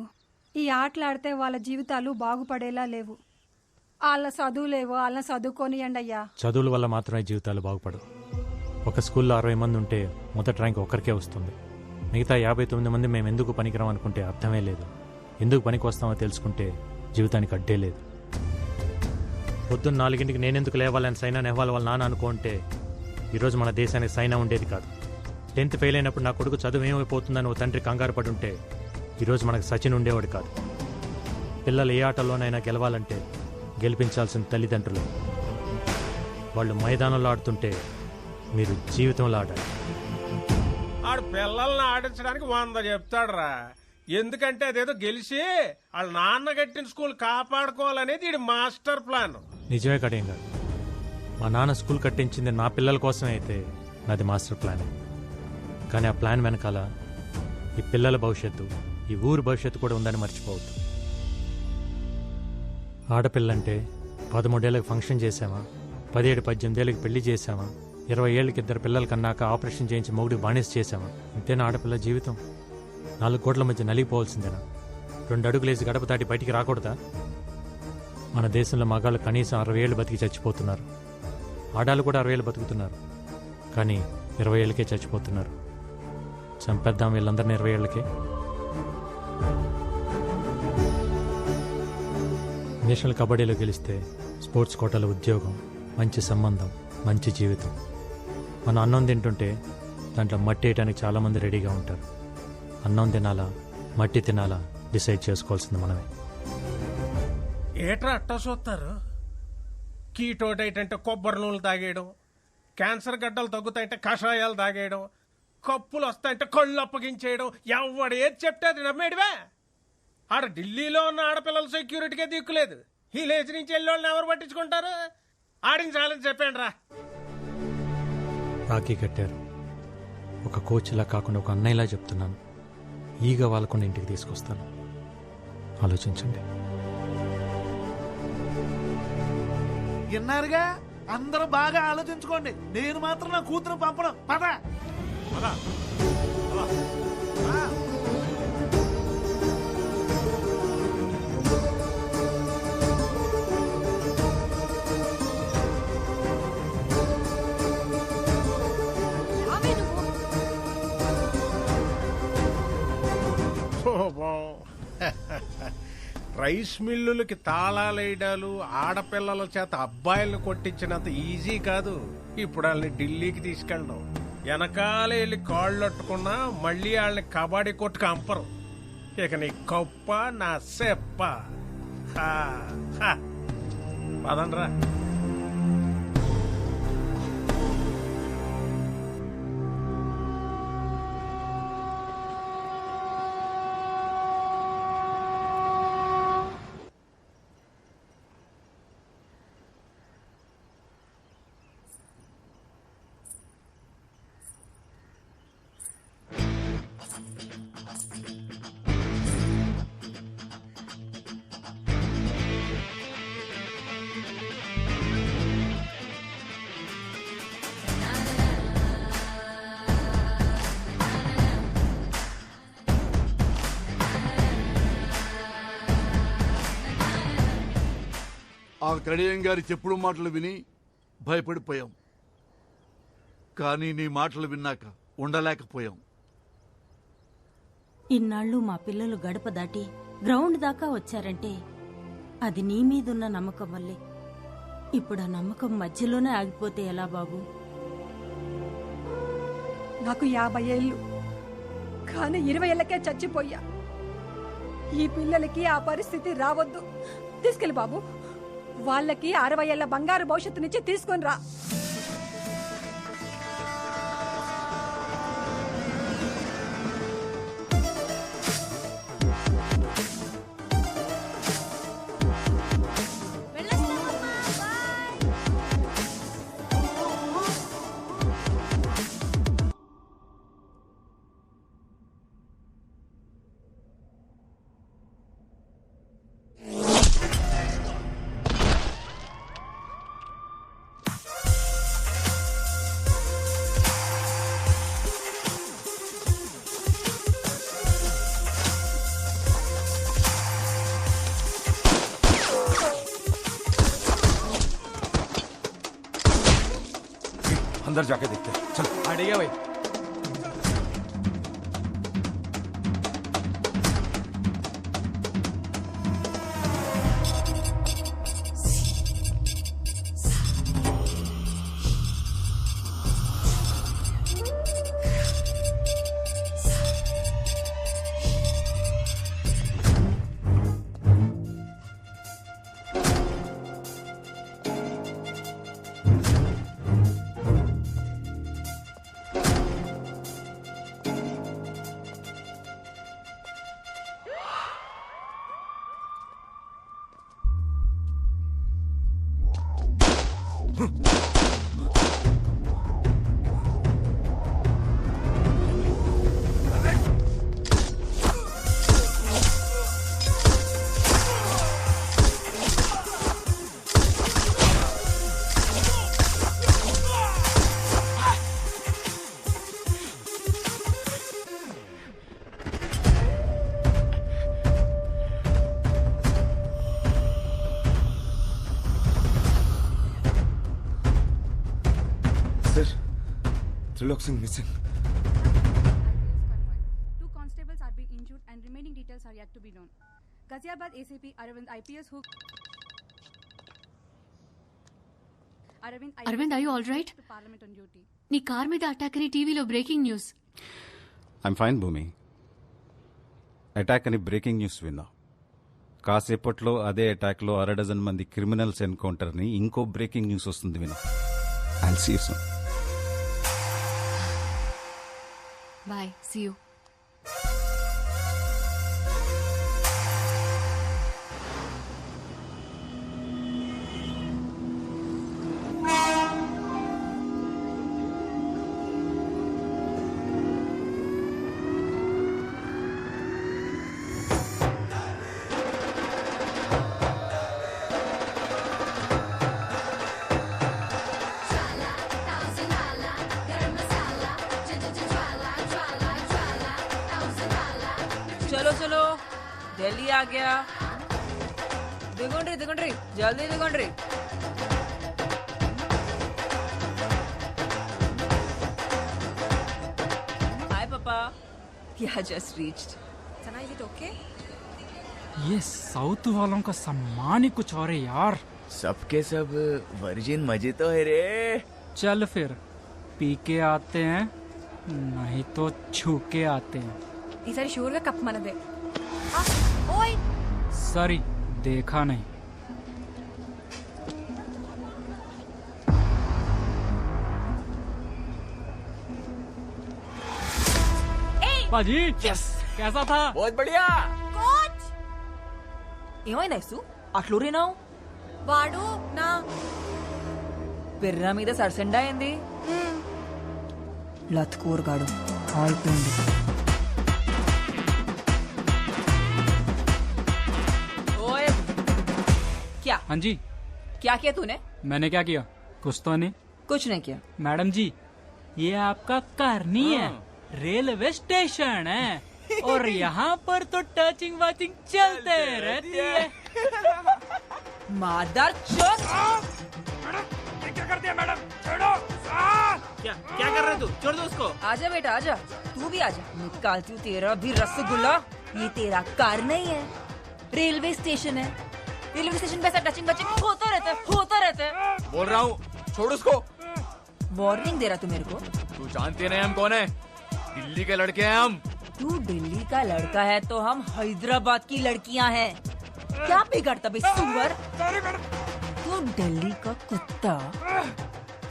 ఈ ఆటలాడితే వాళ్ళ జీవితాలు బాగుపడేలా లేవు. వాళ్ళ చదువులేవో వాళ్ళని చదువుకోనియండి అయ్యా. చదువుల వల్ల మాత్రమే జీవితాలు బాగుపడవు. ఒక స్కూల్లో 60 మంది ఉంటే మొదటి ర్యాంక్ ఒక్కరికే వస్తుంది. మిగతా 59 మంది మేము ఎందుకు పనికిరాం అనుకుంటే అర్థమే లేదు. ఎందుకు పనికి వస్తామో తెలుసుకుంటే జీవితానికి అడ్డే లేదు. పొద్దున్న 4ంటికి నేనెందుకు లేవాలని సైనా నెహ్వాల్ వాళ్ళ నాన్న అనుకుంటే ఈరోజు మన దేశానికి సైనా ఉండేది కాదు. 10th ఫెయిల్ అయినప్పుడు నా కొడుకు చదువు ఏమైపోతుందని ఓ తండ్రి కంగారు పడి ఉంటే ఈరోజు మనకు సచిన్ ఉండేవాడు కాదు. పిల్లలు ఏ ఆటలోనైనా గెలవాలంటే గెలిపించాల్సిన తల్లిదండ్రులు. వాళ్ళు మైదానంలో ఆడుతుంటే మీరు జీవితంలో ఆడాలి. ఆడు పిల్లల్ని ఆడించడానికి 100 చెప్తాడురా. ఎందుకంటే అదేదో గెలిచి వాళ్ళ నాన్న కట్టిన స్కూల్ కాపాడుకోవాలనేది ఇది మాస్టర్ ప్లాన్. నిజమే కడేం కాదు. మా నాన్న స్కూల్ కట్టించింది నా పిల్లల కోసమే అయితే నాది మాస్టర్ ప్లాన్. కానీ ఆ ప్లాన్ వెనకాల ఈ పిల్లల భవిష్యత్తు, ఈ ఊరు భవిష్యత్తు కూడా ఉందని మర్చిపోవద్దు. ఆడపిల్లంటే 13 ఏళ్ళకి ఫంక్షన్ చేసామా, 17-18 ఏళ్ళకి పెళ్లి చేసామా, 20 ఏళ్ళకి 2 పిల్లల కన్నాక ఆపరేషన్ చేయించి మొగుడికి బానిస చేసామా? ఇంతేనా ఆడపిల్ల జీవితం? 4 గోట్ల మధ్య నలిగిపోవాల్సిందేనా? 2 అడుగులేసి గడప దాటి బయటికి రాకూడదా? మన దేశంలో మగాళ్ళు కనీసం 60 ఏళ్ళు బతికి చచ్చిపోతున్నారు. ఆడాళ్ళు కూడా 60 ఏళ్ళు బతుకుతున్నారు. కానీ 20 ఏళ్ళకే చచ్చిపోతున్నారు. చంపేద్దాం వీళ్ళందరినీ 20 ఏళ్ళకే. నేషనల్ కబడ్డీలో గెలిస్తే స్పోర్ట్స్ కోటాలో ఉద్యోగం, మంచి సంబంధం, మంచి జీవితం. మనం అన్నం తింటుంటే దాంట్లో మట్టి వేయడానికి చాలామంది రెడీగా ఉంటారు. అన్నం తినాలా, మట్టి తినాలా డిసైడ్ చేసుకోవాల్సింది మనమే. ఏట్రా అట్టా చూస్తారు? కీటో డైట్ అంటే కొబ్బరి నూనెలు తాగేయడం, క్యాన్సర్ గడ్డలు తగ్గుతాయంటే కషాయాలు తాగేయడం, కప్పులు వస్తాయంటే కళ్ళు అప్పగించేయడం. ఎవడు ఏది చెప్తే అది నమ్మేడివే. ఆడ ఢిల్లీలో ఉన్న ఆడపిల్లల సెక్యూరిటీకే దిక్కులేదు. ఈ లేచి నుంచి వెళ్ళి ఎవరు పట్టించుకుంటారు? ఆడించాలని చెప్పండి రా. రాఖీ కట్టారు. ఒక కోచ్లా కాకుండా ఒక అన్నయ్యలా చెప్తున్నాను. ఈగ వాళ్ళకుండా ఇంటికి తీసుకొస్తాను. ఆలోచించండి. విన్నారుగా, అందరూ బాగా ఆలోచించుకోండి. నేను మాత్రం నా కూతురు పంపడం. పద రైస్ మిల్లులకి తాళాలేయడాలు, ఆడపిల్లల చేత అబ్బాయిలను కొట్టించినంత ఈజీ కాదు ఇప్పుడు వాళ్ళని ఢిల్లీకి తీసుకెళ్ళడం. వెనకాలే వెళ్ళి కాళ్ళొట్టుకున్నా మళ్ళీ వాళ్ళని కబడ్డీ కొట్టుకు అంపరు. ఇక నీ కప్ప నా సెప్ప. పదండ్రా. ఆ కడియం గారి చెప్పుడు మాటలు విని భయపడిపోయాం. కానీ నీ మాటలు విన్నాక ఉండలేకపోయాం. ఇన్నాళ్ళు మా పిల్లలు గడప దాటి గ్రౌండ్ దాకా వచ్చారంటే అది నీ మీదున్న నమ్మకం వల్లే. ఇప్పుడు ఆ నమ్మకం మధ్యలోనే ఆగిపోతే ఎలా బాబు? నాకు 50 ఏళ్ళు, కానీ 20 ఏళ్ళకే చచ్చిపోయా. ఈ పిల్లలకి ఆ పరిస్థితి రావద్దు. తీసుకెళ్ళి బాబు, వాళ్ళకి 60 ఏళ్ల బంగారు భవిష్యత్తునిచ్చి తీసుకొని రా. अंदर जाके देखते हैं। चल अड़िया भाई। Trilok Singh missing. 2 constables are being injured and remaining details are yet to be known. Ghaziabad ACP Arvind IPS who Arvind, are you all right? Parliament on duty. నీ కార్ మీద అటాక్ అని టీవీలో breaking news. I'm fine Bhoomi. Attack అని breaking news విన్నా. కాసేపట్లో అదే అటాక్లో 6 మంది criminals ఎన్కౌంటర్ని ఇంకో బ్రేకింగ్ న్యూస్ వస్తుంది వినా. I'll see you soon. Bye. See you. आ गया दिगुंड्री जल्दी दिगुंड्री हाय पापा Yeah, just reached. Sana, is it okay? ये साउथ वालों का सम्मान ही कुछ और है यार। सबके सब वर्जिन मजे तो है रे। चल फिर पी के आते हैं, नहीं तो छू के आते हैं। ఈసారి షూర్ గా కప్ మనదే. ఓయ్ सॉरी देखा नहीं। पाजी यस कैसा था? बहुत बढ़िया। కోచ్ ఏమైంది ఐసు అట్లూరినావు వాడు నా పిర్ర మీద సరసెండా అయింది లత్కూరగాడు అయిపోయింది ओए क्या हाँ जी क्या किया तूने? मैंने क्या किया? कुछ तो नहीं। कुछ नहीं किया। मैडम जी ये आपका घर नहीं है, रेलवे स्टेशन है और यहाँ पर तो टचिंग वाचिंग चलते रहती है। मादर चोद क्या कर दिया मैडम? छोड़ो। क्या कर रहे तू? छोड़ दो उसको। आजा बेटा आजा, तू भी आजा। निकालती हूँ तेरा भी रसगुल्ला। ये तेरा कार नहीं है, रेलवे स्टेशन है। रेलवे स्टेशन पे ऐसा टचिंग बचिंग होता रहता है। बोल रहा हूँ छोड़ उसको। वार्निंग दे रहा तू मेरे को? तू जानती नहीं हम कौन है? दिल्ली के लड़के हैं हम। तू दिल्ली का लड़का है तो हम हैदराबाद की लड़कियां हैं। क्या बिगड़ता बे सुअर? तू दिल्ली का कुत्ता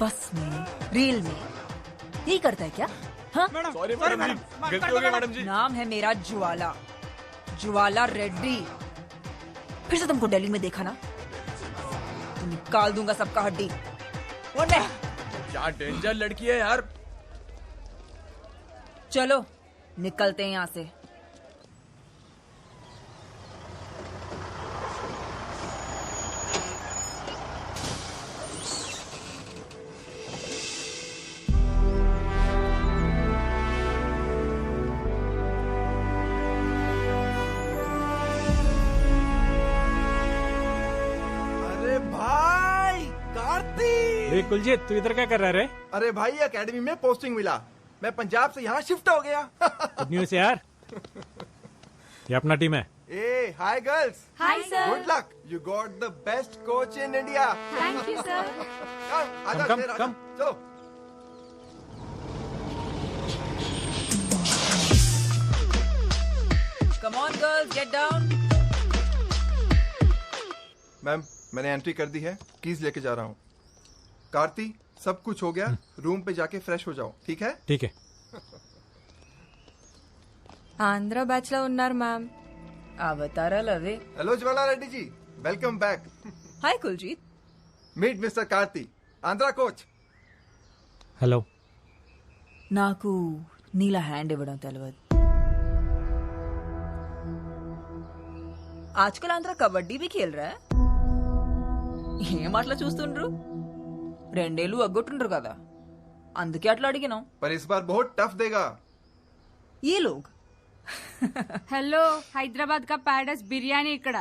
बस में रेल में यही करता है क्या? हाँ? सॉरी मैडम जी, गलती हो गई मैडम जी। नाम है मेरा ज्वाला, ज्वाला रेड्डी। फिर से तुमको दिल्ली में देखा ना तो निकाल दूंगा सबका हड्डी। क्या डेंजर लड़की है यार। चलो निकलते हैं यहाँ से। अरे भाई कार्तिक! कुलजीत तू इधर क्या कर रहा है रे? अरे भाई एकेडमी में पोस्टिंग मिला, मैं पंजाब से यहाँ शिफ्ट हो गया। गुड न्यूज़ यार। ये अपना टीम है। ए hi girls. Hi, sir. Good luck, you got the best coach in India. Thank you, sir. आजा Come, शेर, आजा। come. चलो। Come on girls, get down. Ma'am मैंने एंट्री कर दी है, कीज लेके जा रहा हूँ। कार्ती सब कुछ हो गया, रूम पे जाके फ्रेश हो जाओ, ठीक है? ठीक है। ఆంధ్ర బ్యాచ్ లో ఉన్నారు మ్యామ్. అవతారాలు అవే. Hello Jwala Reddy ji, welcome back. Hi Kuljeet. Meet mister Karthi, Andhra coach. Hello. నాకు నీలా హ్యాండ్ ఇవ్వడం తెలియదు. ఆజ్కల్ ఆంధ్ర కబడ్డీ भी खेल रहा है. ఏం అట్లా చూస్తుండ్రు? రెండేళ్ళు అగ్గొట్టుండ్రు కదా, అందుకే అట్లా అడిగినాం. पर इस बार बहुत टफ देगा। ये लोग హలో హైదరాబాద్ కా ప్యాడస్ బిర్యానీ ఇక్కడ.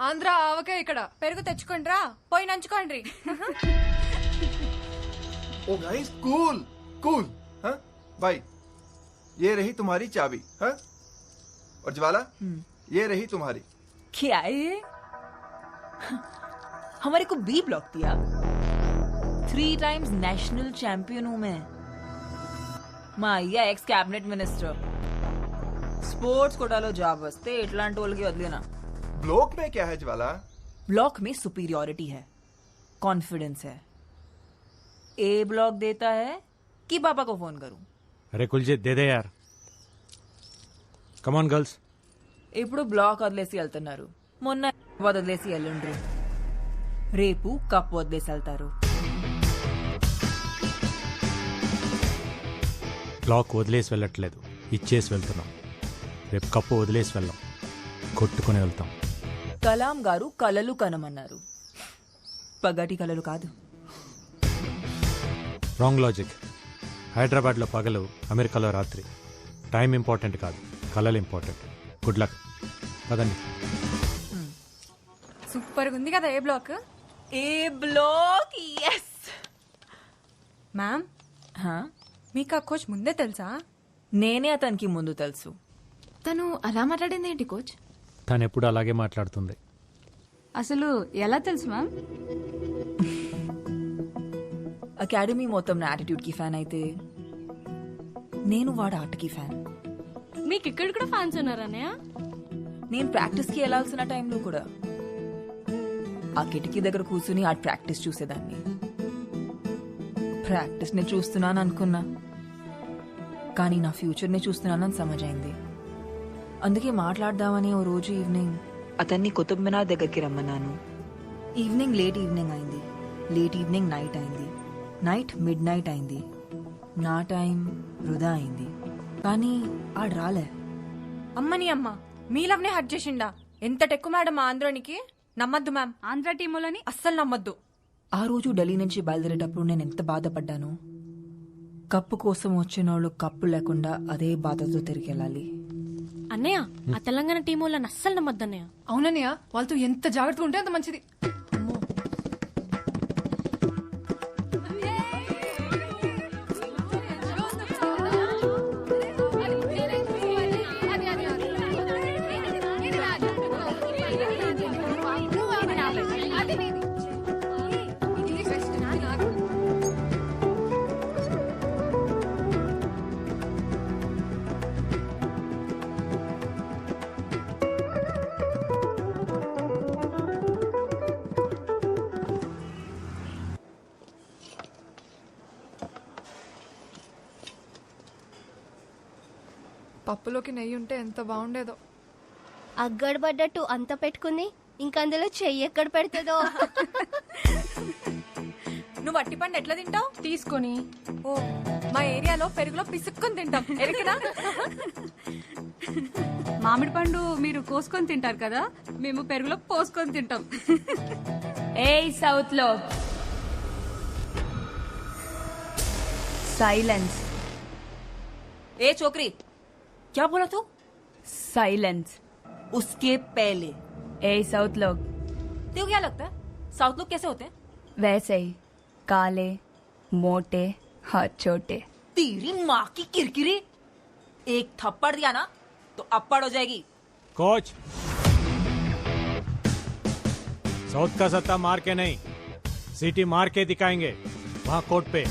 ఆంధ్ర ఆవకే ఇక్కడ పెరుగు తెచ్చుకోండి రా, పోయి నంచుకోండి. ओ गाइस कूल कूल। हाँ भाई ये रही तुम्हारी चाबी। हाँ और ज्वाला ये रही तुम्हारी। क्या है ये? हमारे को बी ब्लॉक दिया। 3 times नेशनल चैंपियन हूं मैं। మా అయ్య ఎక్స్ క్యాబినెట్ మినిస్టర్. స్పోర్ట్స్ కోటాలో జాబ్ వస్తే ఇట్లాంటి వాళ్ళకి వదిలేనా. ब्लॉक में क्या है ज्वाला? ब्लॉक में सुपीरियोरिटी है, कॉन्फिडेंस है। ए ब्लॉक देता है कि पापा को फोन करूं? अरे कुलजीत दे दे यार। Come on girls. ఇప్పుడు బ్లాక్ వదిలేసి వెళ్తున్నారు, మొన్న వదిలేసి వెళ్ళండ్రు, రేపు కప్ వదిలేసి వెళ్తారు. బ్లాక్ వదిలేసి వెళ్ళట్లేదు, ఇచ్చేసి వెళ్తున్నాం. రేపు కప్పు వదిలేసి వెళ్ళాం, కొట్టుకుని వెళ్తాం. కలాం గారు కలలు కనమన్నారు, పగటి కలలు కాదు. Wrong logic. హైదరాబాద్లో పగలు, అమెరికాలో రాత్రి. టైం ఇంపార్టెంట్ కాదు, కలలు ఇంపార్టెంట్. Good luck. పదండి. సూపర్ ఉంది కదా ఏ బ్లాక్. ఏ బ్లాక్. ఎస్ మ్యామ్, మీకు ఆ కోచ్ ముందే తెలుసా? నేనే అతనికి ముందు తెలుసు. తను అలా మాట్లాడింది ఏంటి కోచ్? తను ఎప్పుడు అలాగే మాట్లాడుతుంది. అసలు ఎలా తెలుసు మ్యామ్? అకాడమీ మొత్తం నా యాటిట్యూడ్ కి ఫ్యాన్ అయితే నేను వాడు ఆటకి ఫ్యాన్. మీకు ఇక్కడ కూడా ఫ్యాన్స్ ఉన్నారన్నయ్య? నేను ప్రాక్టీస్ కి వెళ్లాల్సిన టైంలో కూడా ఆ కిటికీ దగ్గర కూర్చుని ఆ ప్రాక్టీస్ చూసేదాన్ని. ప్రాక్టీస్ ని చూస్తున్నాను అనుకున్నా, కానీ నా ఫ్యూచర్ ని చూస్తున్నానని సమజైంది. అందుకే మాట్లాడదామని ఓ రోజు ఈవినింగ్ అతన్ని కుతుబ్ మినార్ దగ్గరికి రమ్మన్నాను. ఈవినింగ్ లేట్ ఈవినింగ్ అయింది, లేట్ ఈవినింగ్ నైట్ అయింది, నైట్ మిడ్ నైట్ అయింది, నా టైం వృధా అయింది. కానీ ఆడు రాలే. అమ్మని అమ్మ, మీ లవ్నే హట్ చేసిండా? ఎంత టెక్కు మేడం ఆంధ్రానికి. నమ్మద్దు మ్యామ్, ఆంధ్ర టీములని అస్సలు నమ్మద్దు. ఆ రోజు ఢిల్లీ నుంచి బయలుదేరేటప్పుడు నేను ఎంత బాధపడ్డాను. కప్పు కోసం వచ్చిన వాళ్ళు కప్పు లేకుండా అదే బాధతో తిరిగి వెళ్ళాలి. అన్నయ్య, ఆ తెలంగాణ టీం వాళ్ళని అస్సలు నమ్మద్దు అన్నయ్య. అవునన్నయ్య, వాళ్ళతో ఎంత జాగ్రత్తగా ఉంటే అంత మంచిది. పప్పులోకి నెయ్యి ఉంటే ఎంత బాగుండేదో. అగ్గడబడ్డట్టు అంత పెట్టుకుంది, ఇంకందులో చెయ్యి ఎక్కడ పెడుతుందో. నువ్వు అట్టి పండు ఎట్లా తింటావు? తీసుకొని. ఓ, మా ఏరియాలో పెరుగులో పిసుక్కొని తింటాం. ఎరికనా? మామిడి పండు మీరు కోసుకొని తింటారు కదా, మేము పెరుగులో పోసుకొని తింటాం. ఏ సౌత్ లో साइलेंस. ए छोकरी, क्या बोला तू? साइलेंस. उसके पहले ए साउथ लोग. तेरे को क्या लगता है साउथ लोग कैसे होते हैं? वैसे ही, काले, मोटे, हाथ छोटे. तेरी माँ की किरकिरी. एक थप्पड़ दिया ना तो अप्पड़ हो जाएगी. कोच, साउथ का सत्ता मार के नहीं, सिटी मार के दिखाएंगे वहां कोर्ट पे.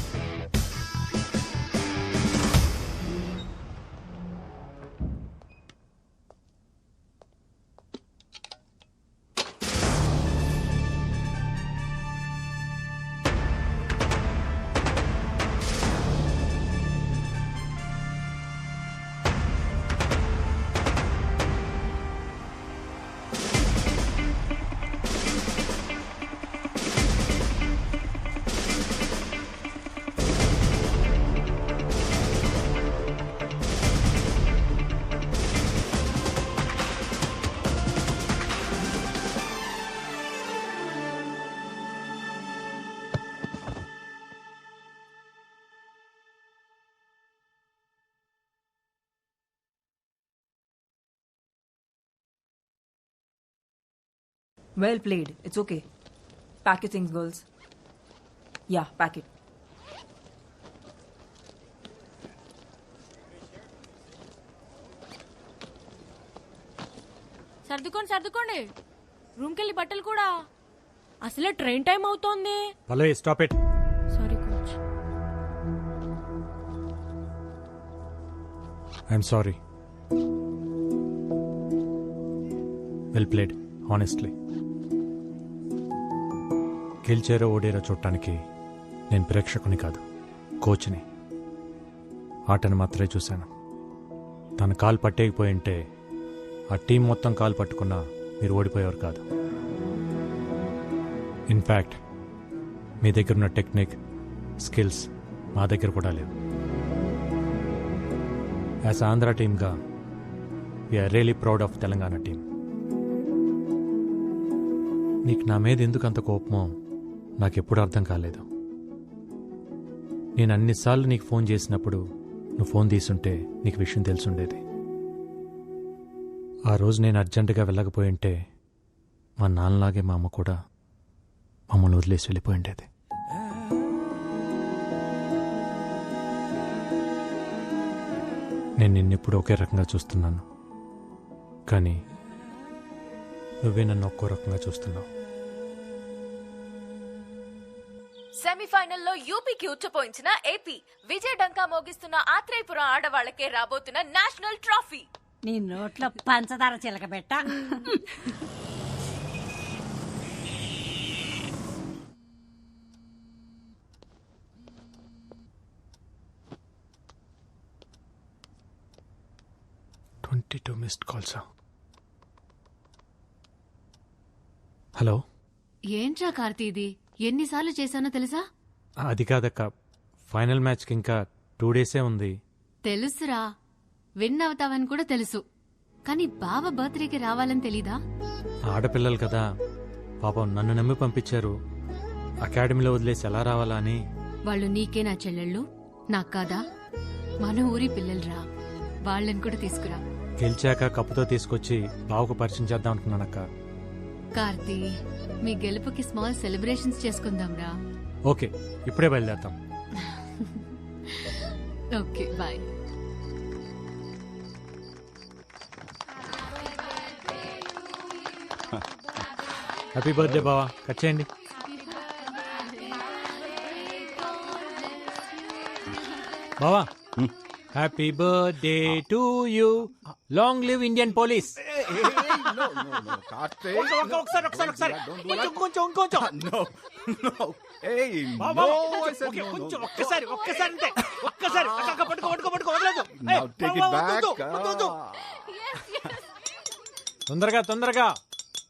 Well played. It's okay. Pack your things, girls. Yeah, pack it. సర్దుకోండి రూమ్కి వెళ్ళి బట్టలు కూడా. అసలే ట్రైన్ టైం అవుతోంది. Pallavi, stop it. Sorry coach. I'm sorry. Well played, honestly. గెలిచారో ఓడేరో చూడటానికి నేను ప్రేక్షకుని కాదు, కోచ్ని. ఆటను మాత్రమే చూశాను. తన కాలు పట్టేయకపోయింటే ఆ టీం మొత్తం కాలు పట్టుకున్నా మీరు ఓడిపోయేవారు కాదు. ఇన్ఫ్యాక్ట్ మీ దగ్గర ఉన్న టెక్నిక్, స్కిల్స్ మా దగ్గర కూడా లేవు. యాజ్ ఆంధ్ర టీమ్గా we're really proud of Telangana team. నీకు నా మీద ఎందుకు అంత కోపమో నాకెప్పుడు అర్థం కాలేదు. నేను అన్నిసార్లు నీకు ఫోన్ చేసినప్పుడు నువ్వు ఫోన్ తీసుంటే నీకు విషయం తెలుసుండేది. ఆ రోజు నేను అర్జెంటుగా వెళ్ళకపోయి ఉంటే మా నాన్నలాగే మా అమ్మ కూడా మమ్మల్ని వదిలేసి వెళ్ళిపోయి ఉండేది. నేను నిన్నెప్పుడు ఒకే రకంగా చూస్తున్నాను, కానీ నువ్వే నన్ను ఒక్కో రకంగా చూస్తున్నావు. సెమీఫైనల్లో యూపీకి ఉచ్చపోయించిన ఏపీ, విజయ డంకా మోగిస్తున్న ఆత్రేయపురం ఆడవాళ్లకే రాబోతున్న నేషనల్ ట్రోఫీ. నీ నోట్లో పంచదార చిలకబెట్ట. మిస్డ్ కాల్సా? హలో, ఏంట్రా కార్తీ ఇది? ఎన్నిసార్లు చేశానో తెలుసా? అది కాదక్క, ఫైనల్ మ్యాచ్కి ఇంకా 2 డేసే ఉంది. తెలుసురా, విన్ అవుతావని కూడా తెలుసు, కానీ బావ బర్త్డేకి రావాలని తెలీదా? ఆడపిల్లలు కదా పాపం, నన్ను నమ్మి పంపించారు. అకాడమీలో వదిలేసి ఎలా రావాలా అని. వాళ్ళు నీకే నా చెల్లెళ్ళు, నాకు కాదా? మన ఊరి పిల్లలురా, వాళ్ళని కూడా తీసుకురా. గెలిచాక కప్పుతో తీసుకొచ్చి బావకు పరిచయం చేద్దాం అనుకున్నానక్క. కార్తీ, మీ గెలుపుకి స్మాల్ సెలబ్రేషన్స్ చేసుకుందాంరా. ఓకే, ఇప్పుడే బయలుదేరతాం. Okay, bye. హ్యాపీ బర్త్డే బావా, కట్ చేయండి. బావా, happy birthday to you, long live Indian police. తొందరగా తొందరగా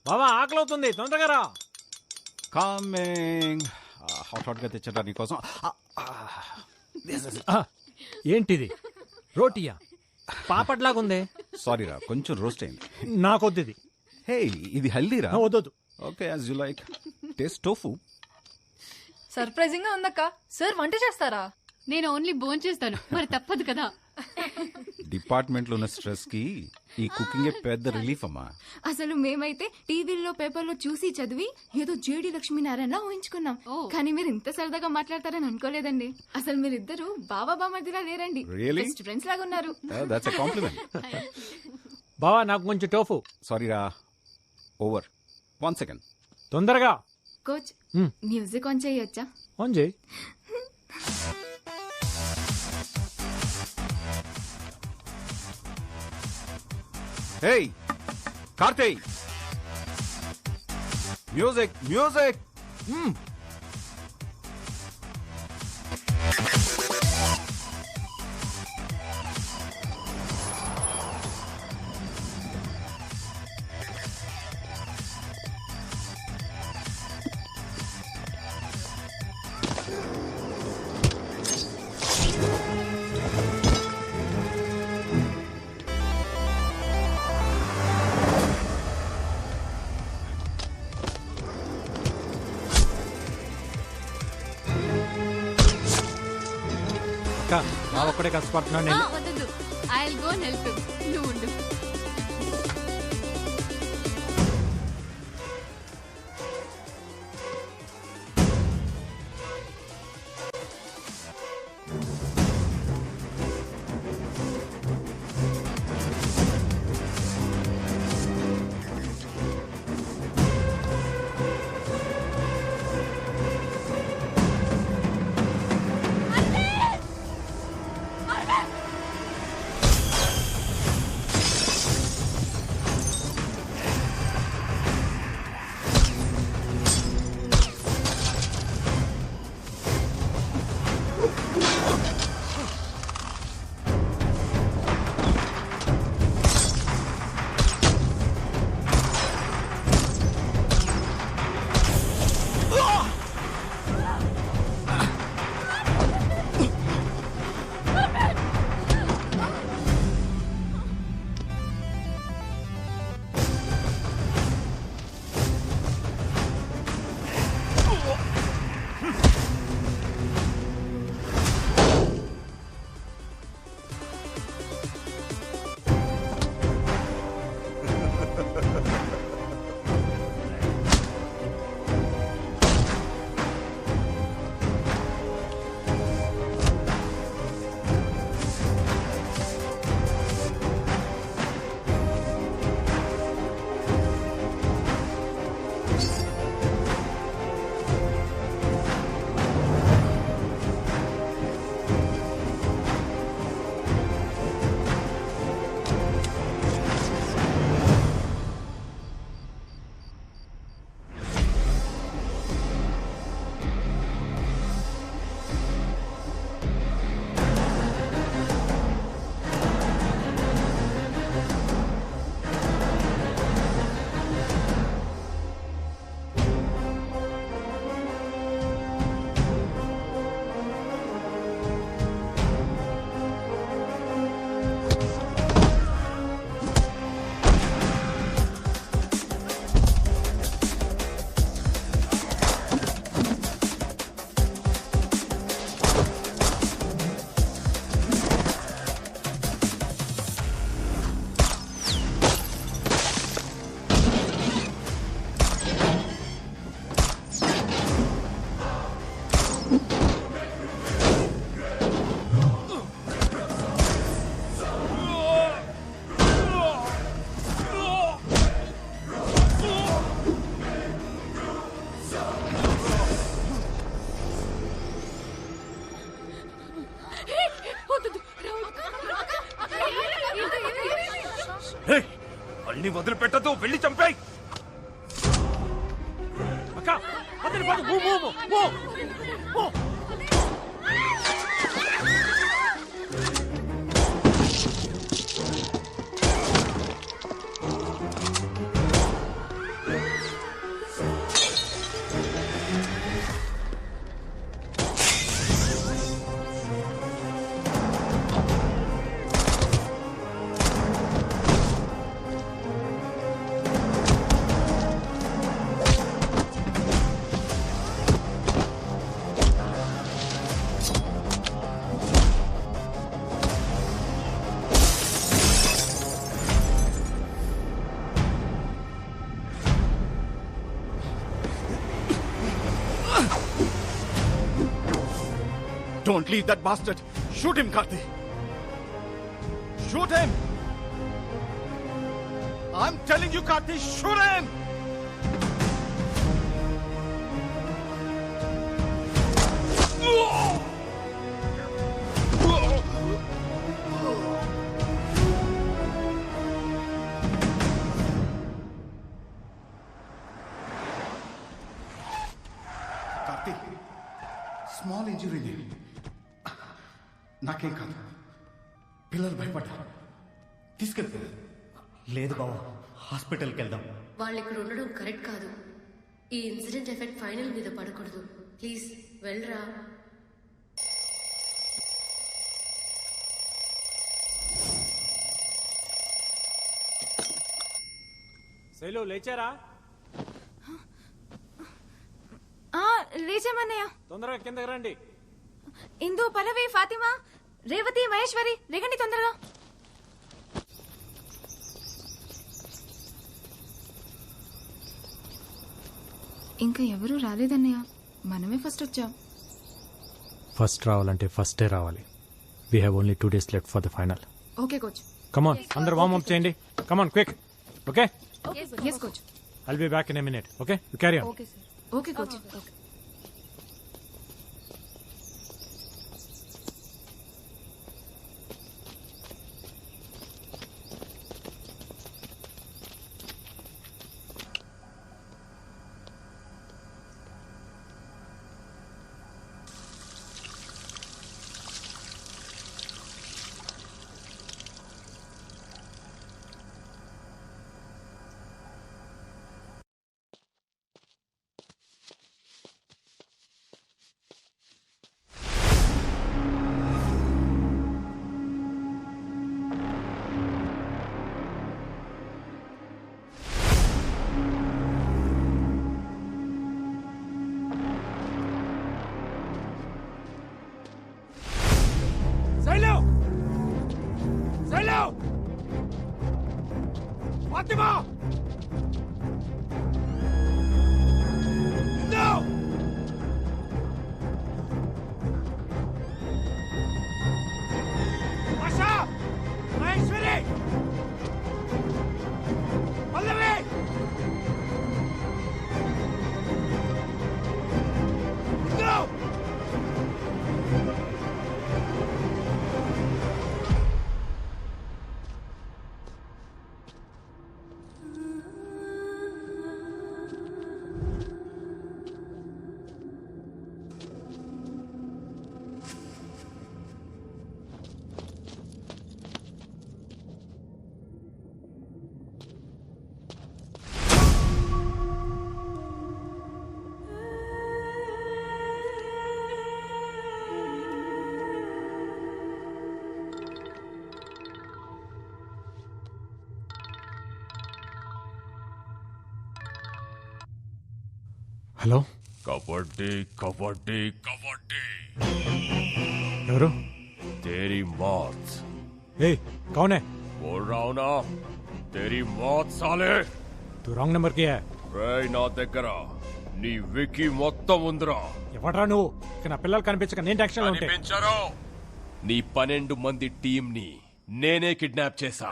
బావా, ఆకలి అవుతుంది, తొందరగా రా. కమింగ్. హాట్ గా తెచ్చరా నీకోసం. ఏంటిది, రోటీయా? పాపట్లాగుంది. సారీ రా, కొంచెం రోస్ట్ అయింది. నాకొద్దు ఇది. హే, ఇది హెల్దీరా. వద్దు. Okay, as you like. Taste tofu. Surprising గా ఉందక్క. సార్ వంట చేస్తారా? నేను ఓన్లీ భోంచేస్తాను, మరి తప్పదు కదా. డిపార్ట్మెంట్ లో ఉన్న స్ట్రెస్ కి ఈ కుకింగ్ పెద్ద రిలీఫ్ అమ్మా. అసలు మేమైతే టీవీలో పేపర్లో చూసి చదివి ఏదో జేడి లక్ష్మీనారాయణ ఊహించుకున్నాం, కానీ మీరు ఇంత సరదాగా మాట్లాడతారని అనుకోలేదండి. అసలు మీరిద్దరు బావా బామర్దిలా లేరండి, Really? బెస్ట్ ఫ్రెండ్స్ లాగా ఉన్నారు. That's a compliment. బావా, నాకు కొంచెం టోఫు. సారీ రా, ఓవర్. 1 సెకండ్. తొందరగా. కోచ్, మ్యూజిక్ ఆన్ చేయొచ్చా? ఆన్ చేయి. హే కార్తీక్, మ్యూజిక్ మ్యూజిక్. అక్క, బావ ఒక్కడే కష్టపడుతున్నాను నేను. వద్దు, I will go and help him. నువ్వు ఉండు. వాడిని వదిలిపెట్టదు, వెళ్ళి చంపేయ్. అక్క అతని పడు, move move move move. Don't leave that bastard. Shoot him, Karthi. Shoot him. I'm telling you, Karthi, shoot him. Karthi, small injury there. నాకేం కాదు, పిల్లలు భయపడ్డారు, తీసుకెళ్తా. లేదు బావా, హాస్పిటల్కి వెళ్దాం. వాళ్ళు ఇక్కడ ఉండడం కరెక్ట్ కాదు. ఈ ఇన్సిడెంట్ ఎఫెక్ట్ ఫైనల్ మీద పడకూడదు. ప్లీజ్ వెళ్ళరా. శైలు లేచారా? లేచామన్నయ్య. తొందరగా కిందకి రండి. ఇందు, పల్లవి, ఫాతిమా, రేవతి, మహేశ్వరి, రేగండి తొందరగా. ఇంకా ఎవరూ రాలేదన్నయ్య, మనమే ఫస్ట్ వచ్చాం. ఫస్ట్ రావాలంటే ఫస్టే రావాలి. We have only 2 days left for the final. Okay coach. Come on, అందరు వార్మ్ అప్ చేయండి. Come on quick. Okay, yes coach. I'll be back in a minute. Okay, you carry on. Okay sir. Okay coach. Okay. Fatima! Indu! Asha! Maheshwari! Pallavi! Indu! Hello, kabaddi kabaddi kabaddi. ఎవరు? तेरी मौत. ఏ कौन है? बोल रहा हूं ना, तेरी मौत साले. तू रॉन्ग नंबर की है. రేయ్ నా దగ్గర నీ వికీ మొత్తం ఉందిరా. ఎవడ్రా నువ్వు? ఇక నా పిల్లలు కనిపించక నేను టెన్షన్ లో ఉంటే. కనిపించరు. నీ 12 మంది టీం ని నేనే కిడ్నాప్ చేశా.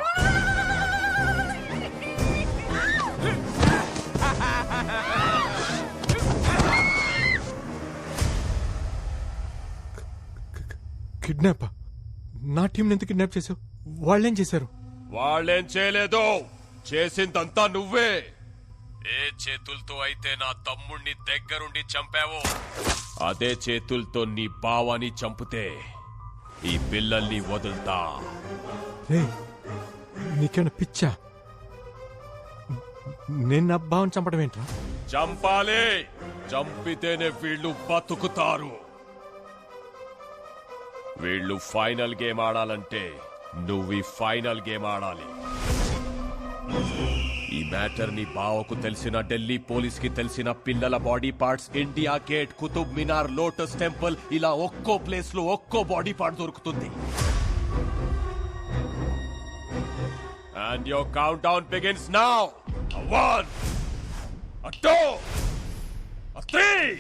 కిడ్నాప్? నా టీం ఎందుకు కిడ్నాప్ చేసావు? వాళ్ళేం చేశారు? వాళ్ళేం చేయలేదు, చేసిందంతా నువ్వే. ఏ చేతులతో అయితే నా తమ్ముణ్ణి దగ్గరుండి చంపావో అదే చేతులతో నీ బావని చంపితే ఈ పిల్లల్ని వదులుతా. నీకేమైనా పిచ్చా? నేను నా బావని చంపడం ఏంట్రా? చంపాలి. చంపితేనే వీళ్ళు బతుకుతారు. వీళ్ళు ఫైనల్ గేమ్ ఆడాలంటే నువ్వు ఈ ఫైనల్ గేమ్ ఆడాలి. ఈ మ్యాటర్ ని బావకు తెలిసిన, ఢిల్లీ పోలీస్ కి తెలిసిన, పిల్లల body parts India gate, Qutub Minar, lotus temple ఇలా ఒక్కో ప్లేస్ లో ఒక్కో బాడీ పార్ట్ దొరుకుతుంది. And your countdown begins now. A 1, a 2, a 3.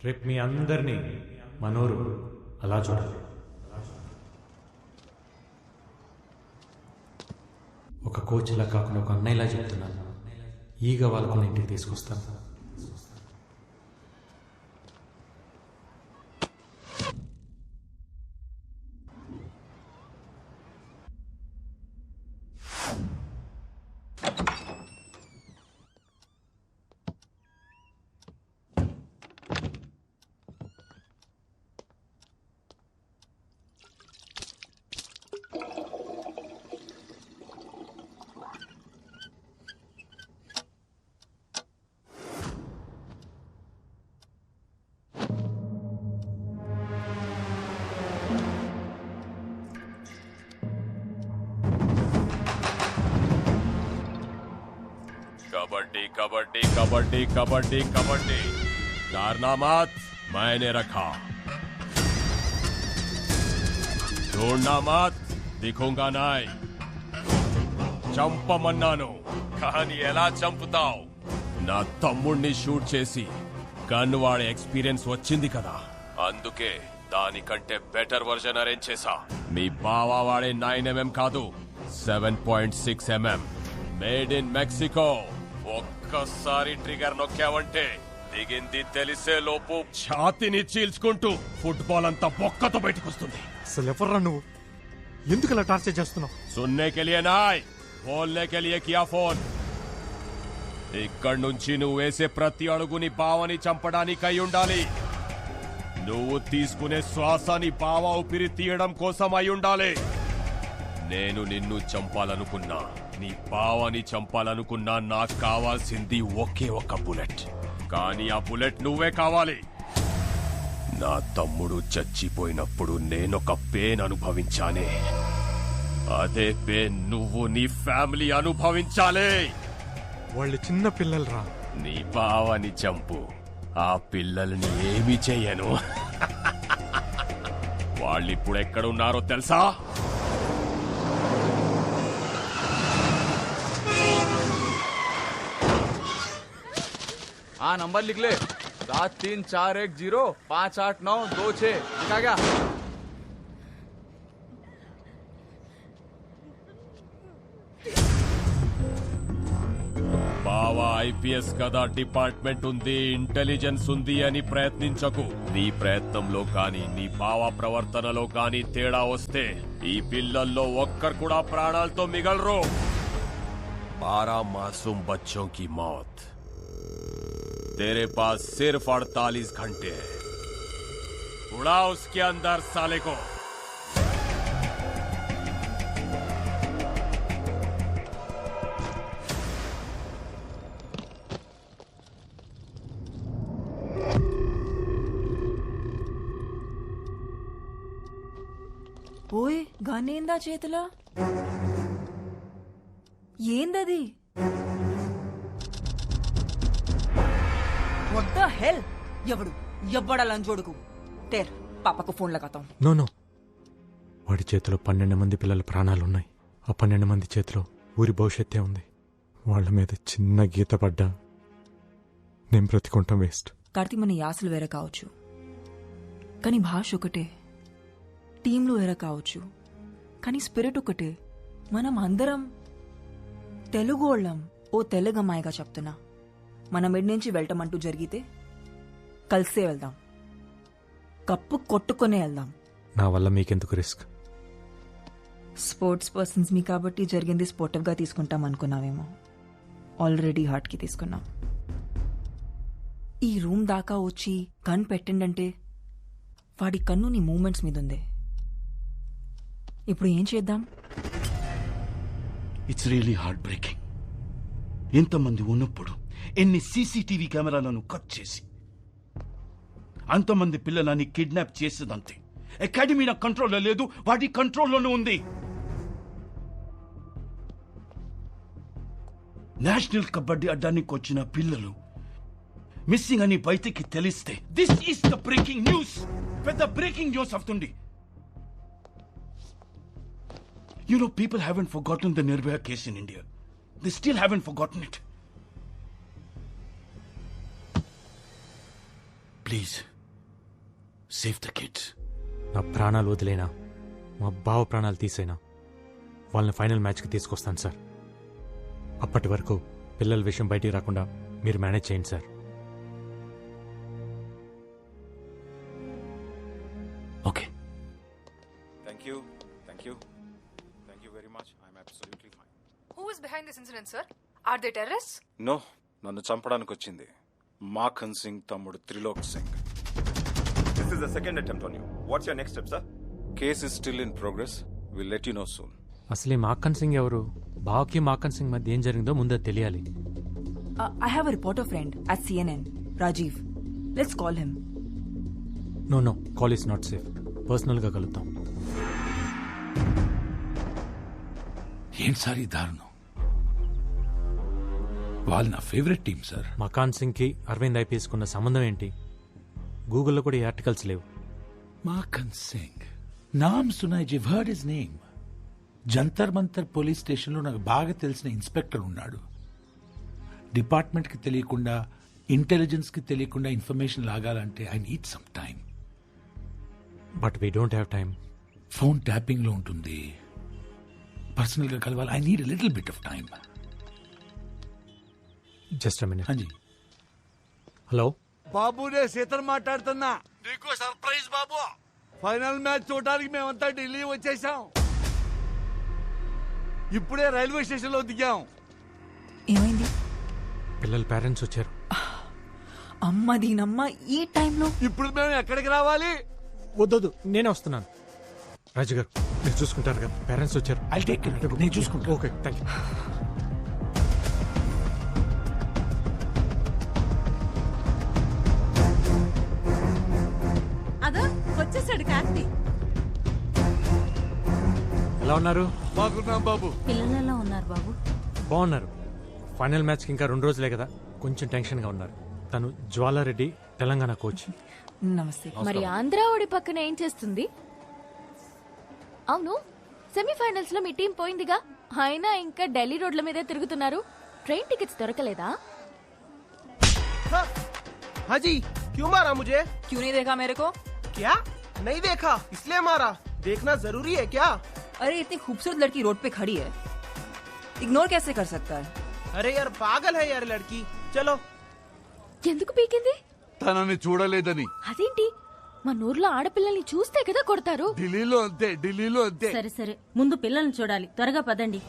రేపు మీ అందరినీ మనోరు అలా చూడాలి. ఒక కోచ్లా కాకుండా ఒక అన్నయ్యలా చెప్తున్నాను. ఈగ వాళ్ళకు ఇంటికి తీసుకొస్తాను. कबड्डी कबड्डी कबड्डी कबड्डी कबड्डी कारनामात मैंने रखा, ढूंढना मत, दिखूंगा नहीं. చంపమన్నాను కానీ ఎలా చంపుతావు? నా తమ్ముణ్ణి షూట్ చేసి గన్ వాడే ఎక్స్పీరియన్స్ వచ్చింది కదా, అందుకే దానికంటే బెటర్ వర్జన్ అరేంజ్ చేశా. మీ బావా వాడే 9mm కాదు, 7.6mm మేడ్ ఇన్ మెక్సికో. ఒక్కసారి ట్రిగర్ నొక్కావంటే దిగింది తెలిసే లోపు ఛాతిని చీల్చుకుంటూ ఫుట్బాల్ అంతా బొక్కతో బయటకు వస్తుంది. అసలు ఎవర్రా నువ్వు? ఎందుకు అలా టార్చర్ చేస్తున్నావు? సున్నే కే లియే నాయ్, బోల్నే కే లియే కియా ఫోన్. ఇక్కడి నుంచి నువ్వు వేసే ప్రతి అడుగుని బావని చంపడానికి అయి ఉండాలి. నువ్వు తీసుకునే శ్వాసని బావ ఊపిరి తీయడం కోసం అయి ఉండాలి. నేను నిన్ను చంపాలనుకున్నా, నీ బావని చంపాలనుకున్నా, నాకు కావాల్సింది ఒకే ఒక బుల్లెట్. కానీ ఆ బుల్లెట్ నువ్వే కావాలి. నా తమ్ముడు చచ్చిపోయినప్పుడు నేనొక పెయిన్ అనుభవించానే, అదే పెయిన్ నువ్వు నీ ఫ్యామిలీ అనుభవించాలి. వాళ్ళు చిన్న పిల్లలు రా. నీ బావని చంపు, ఆ పిల్లల్ని ఏమి చెయ్యను. వాళ్ళిప్పుడు ఎక్కడున్నారో తెలుసా? हाँ नंबर लिख ले, 7341058926. लिखा क्या? బావా ఐపీఎస్ కదా, డిపార్ట్మెంట్ ఉంది, ఇంటెలిజెన్స్ ఉంది అని ప్రయత్నించకు. నీ ప్రయత్నంలో కానీ నీ బావా ప్రవర్తనలో కానీ తేడా వస్తే ఈ పిల్లల్లో ఒక్కరు కూడా ప్రాణాలతో మిగలరు. 12 मासूम बच्चों की मौत, तेरे पास सिर्फ 48 घंटे है. उड़ा उसके अंदर साले को. ఓయ్ గనేందా చేతిలో? ఏందది? What the hell? ఎవడు ये बड़ा लंचोड़ को तेर पापा को फोन लगाता हूँ. నో నో వాడి చేతిలో 12 మంది పిల్లల ప్రాణాలున్నాయి. ఆ 12 మంది చేతిలో ఊరి భవిష్యత్తే ఉంది. వాళ్ళ మీద చిన్న గీత పడ్డా నేను బ్రతికుంటాం వేస్ట్. కార్తీ మన యాసలు వేరే కావచ్చు, కానీ భాష ఒకటే. టీంలు వేరే కావచ్చు, కానీ స్పిరిట్ ఒకటే. మనం అందరం తెలుగు వాళ్ళం. ఓ తెలుగు అమ్మాయిగా చెప్తున్నా, మన మిడ్ నుంచి వెళ్ళటమంటూ జరిగితే కలిసే వెళ్దాం, కప్పు కొట్టుకునే వెళ్దాం. నా వల్ల మీకెందుకు రిస్క్? స్పోర్ట్స్ పర్సన్స్ మీ కాబట్టి జరిగింది స్పోర్టివ్గా తీసుకుంటాం అనుకున్నావేమో. ఆల్రెడీ హార్ట్కి తీసుకున్నాం. ఈ రూమ్ దాకా వచ్చి గన్ పెట్టిండంటే వాడి కన్ను నీ మూమెంట్స్ మీద ఉంది. ఇప్పుడు ఏం చేద్దాం? It's really heart breaking. ఎంతమంది ఉన్నప్పుడు ఎన్ని సీసీటీవీ కెమెరాలను కట్ చేసి అంతమంది పిల్లలని కిడ్నాప్ చేసేదంతే. అకాడమీ నా కంట్రోల్లో లేదు, వాడి కంట్రోల్లోనే ఉంది. నేషనల్ కబడ్డీ అడ్డానికి వచ్చిన పిల్లలు మిస్సింగ్ అని బయటికి తెలిస్తే this is the breaking news. పెద్ద బ్రేకింగ్ న్యూస్ అవుతుంది. You know, people haven't forgotten the Nirbhaya case in India. They still haven't forgotten it. Please, save the kids. నా ప్రాణాలు వదిలేనా, మా బావ ప్రాణాలు తీసేనా, వాళ్ళని ఫైనల్ మ్యాచ్కి తీసుకొస్తాను సార్. అప్పటి వరకు పిల్లల విషయం బయటికి రాకుండా మీరు మేనేజ్ చేయండి sir. Okay. Thank you very much. I'm absolutely fine. Who is behind this incident, sir? Are they terrorists? No, నన్ను చంపడానికి వచ్చింది మాఖన్ సింగ్ తమ్ముడు Trilok Singh. This is the second attempt on you. What's your next step, sir? Case is still in progress. Will let you know soon. అసలు ఈ మాక్కన్ సింగ్ ఎవరు? బావకి మాక్కన్ సింగ్ మధ్య ఏం జరిగిందో ముందే తెలియాలి. I have a reporter friend at CNN, Rajiv. Let's call him. No call is not safe. పర్సనల్గా కలుద్దాం. ఏంటి సార్ ఈ దారుణం? వాళ్ళు నా favourite team sir. Makhan Singh కి అరవింద్ ఐపీఎస్ కున్న సంబంధం ఏంటి? గూగుల్లో కూడా ఈ ఆర్టికల్స్ లేవు. మాఖన్ సింగ్ నామ్ సునాయ్ జివ్ heard his name. Jantar Mantar police స్టేషన్లో నాకు బాగా తెలిసిన ఇన్స్పెక్టర్ ఉన్నాడు. డిపార్ట్మెంట్కి తెలియకుండా, ఇంటెలిజెన్స్కి తెలియకుండా ఇన్ఫర్మేషన్ లాగాలంటే I need some time. But we don't have time. Phone ట్యాపింగ్లో ఉంటుంది. పర్సనల్గా కలవాలి. I need little bit of time. Just a minute. హాంజీ. హలో బాబునే సీతను మాట్లాడుతున్నా. నీకు సర్ప్రైజ్ బాబు. ఫైనల్ మ్యాచ్ చూడడానికి మేమంతా ఢిల్లీ వచ్చేసాం. ఇప్పుడే రైల్వే స్టేషన్ లో దిగాం. ఏమైంది? పిల్లల పేరెంట్స్ వచ్చారు. అమ్మ దీనమ్మ ఈ టైంలో. ఇప్పుడు మేము ఎక్కడికి రావాలి? వద్దొద్దు, నేనే వస్తున్నాను. రాజు గారు మీరు చూసుకుంటారు కదా, పేరెంట్స్ వచ్చారు. I take care. నేను చూసుకుంటా. Okay, thank you. అదో వచ్చేసాడు కార్తీ. ఎలా ఉన్నారు? బాగున్నాం బాబు. పిల్లలు ఎలా ఉన్నారు బాబు? బాగున్నారు. ఫైనల్ మ్యాచ్కి ఇంకా 2 రోజులే కదా, కొంచెం టెన్షన్గా ఉన్నారు. తను జ్వాలారెడ్డి, తెలంగాణ కోచ్. నమస్తే. మరి ఆంధ్ర ఓడి పక్కన ఏం చేస్తుంది? అవును, సెమీఫైనల్స్ లో మీ టీం పోయిందిగా, అయినా ఇంకా ఢిల్లీ రోడ్ల మీదే తిరుగుతున్నారు. ట్రైన్ టికెట్స్ దొరకలేదా? हाँ जी, क्यों मारा मुझे? क्यों नहीं देखा मेरे को? क्या नहीं देखा इसलिए मारा? देखना जरूरी है क्या? अरे इतनी खूबसूरत लड़की रोड पे खड़ी है, इग्नोर कैसे कर सकता है? अरे यार पागल है यार लड़की. चलो. ఎందుకు పీకింది? తనని చూడలేదని. అదేంటి, మన ఊర్లో ఆడపిల్లల్ని చూస్తే కదా కొడతారు. ఢిల్లీలో అంతే, ఢిల్లీలో అంతే. సరే సరే, ముందు పిల్లల్ని చూడాలి, త్వరగా పదండి.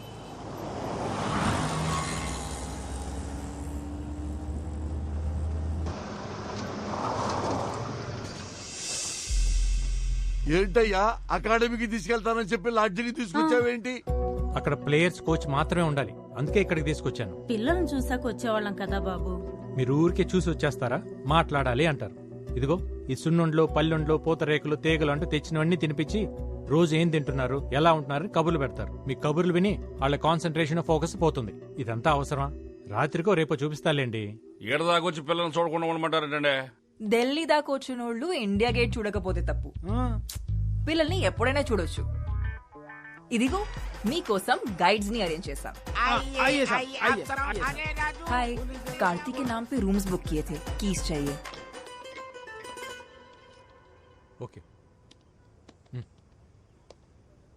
ఏంటయ్యా అకాడమీకి తీసుకెళ్తానని చెప్పి లాడ్జికి తీసుకొచ్చావేంటి? అక్కడ ప్లేయర్స్ కోచ్ మాత్రమే ఉండాలి, అందుకే ఇక్కడికి తీసుకొచ్చాను. పిల్లల్ని చూసాక వచ్చేవాళ్ళం కదా బాబు. మీరు ఊరికే చూసి వచ్చేస్తారా? మాట్లాడాలి అంటారు. ఇదిగో ఈ సున్నుండ్లు, పల్లెండ్లు, పూతరేకులు, తీగలు అంటూ తెచ్చినవన్నీ తినిపించి రోజు ఏం తింటున్నారు, ఎలా ఉంటున్నారు కబుర్లు పెడతారు. మీ కబుర్లు విని వాళ్ళ కాన్సన్ట్రేషన్, ఫోకస్ పోతుంది. ఇదంతా అవసరమా? రాత్రికో రేపో చూపిస్తాలేండి. ఏడదాకొచ్చి పిల్లల్ని చూడకుండా ఉండమంటారంటే ఢిల్లీ దాకా వచ్చిన వాళ్ళు ఇండియా గేట్ చూడకపోతే తప్పు. పిల్లల్ని ఎప్పుడైనా చూడొచ్చు. ఇదిగో మీకోసం గైడ్స్ ని अरेंज చేశాం. हाय, कार्तिक के नाम पे रूम्स बुक किए थे, कीज चाहिए. ఓకే.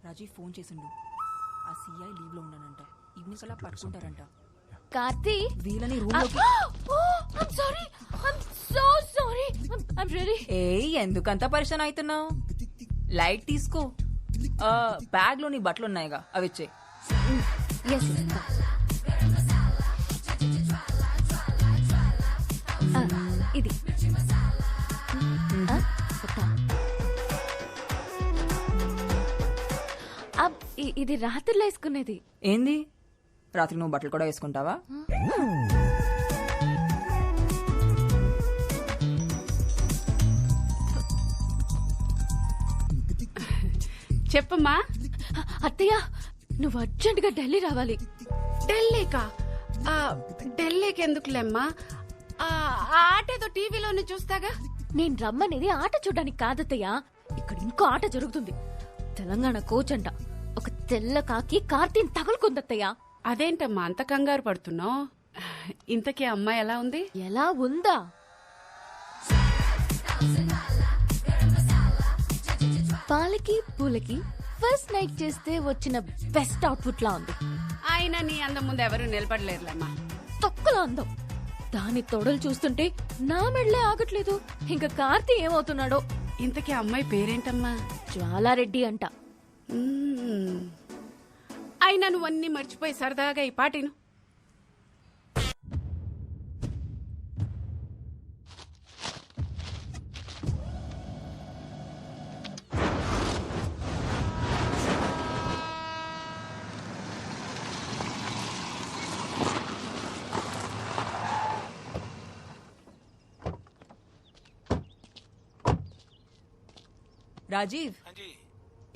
రాజీవ్ ఫోన్ చేసిండు. ఆ సిఐ లీవ్ లో ఉన్నానంట. ఈవినింగ్ కల్లా పట్టుకుంటారంట. కార్తీ వీళ్ళని రూమ్ లోకి ఏ ఎందుకంత పరిశాన్ అవుతున్నావు? లైట్ తీసుకో. బ్యాగ్ లో నీ బట్టలు ఉన్నాయిగా, అవి ఇచ్చే. ఇది ఇది రాత్రిలో వేసుకునేది. ఏంది, రాత్రి నువ్వు బట్టలు కూడా వేసుకుంటావా? చెప్పమ్మా. అత్తయ్య, నువ్వు అర్జెంట్ గా ఢిల్లీ రావాలి. ఢిల్లీకా? ఢిల్లీకి ఎందుకులేమ్మా, ఆట ఏదో టీవీలోనే చూస్తాగా. నేను రమ్మనేది ఆట చూడడానికి కాదత్తయ్య, ఇక్కడ ఇంకో ఆట జరుగుతుంది. తెలంగాణ కోచ్ అంట. ఒక తెల్ల కాకి కార్తీని తగులుకుందత్తయ్య. అదేంటమ్మా అంత కంగారు పడుతున్నావు? ఇంతకీ అమ్మాయి ఎలా ఉంది? ఎలా ఉందా? పాలకి పూలకి ఫస్ట్ నైట్ చేస్తే వచ్చిన బెస్ట్ అవుట్పుట్ లా ఉంది. ఆయన నీ అందం ముందు ఎవరు నిలబడలేరులేమ్మా. తొక్కలో అందం. దాని తొడలు చూస్తుంటే నా మెడలే ఆగట్లేదు. ఇంకా కార్తీ ఏమవుతున్నాడో. ఇంతకీ అమ్మాయి పేరేంటమ్మా? జ్వాలారెడ్డి అంట. అయినా నువ్వన్నీ మర్చిపోయి సరదాగా ఈ పాటిను. రాజీవ్,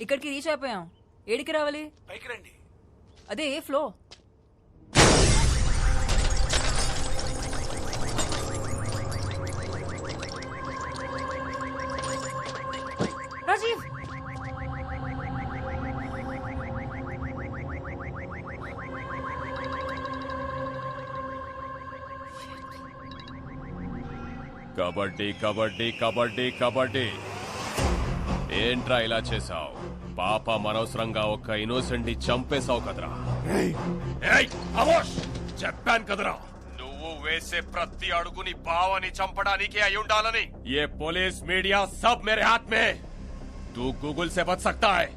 ఇక్కడికి రీచ్ అయిపోయాం. ఏడికి రావాలి? పైకి రండి. అదే ఏ ఫ్లో? రాజీవ్, కబడ్డీ కబడ్డీ కబడ్డీ కబడ్డీ. ఏంట్రా ఇలా చేసావు? పాప అనవసరంగా ఒక ఇన్నోసెంట్ ని చంపేశావు కదరా. చెప్పాను కదరా, నువ్వు వేసే ప్రతి అడుగుని బావని చంపడానికి అయి ఉండాలని. ఏ పోలీస్ మీడియా సబ్ మేరే హాత్ మే. తూ గూగుల్ సే బచ్ సక్తా హై,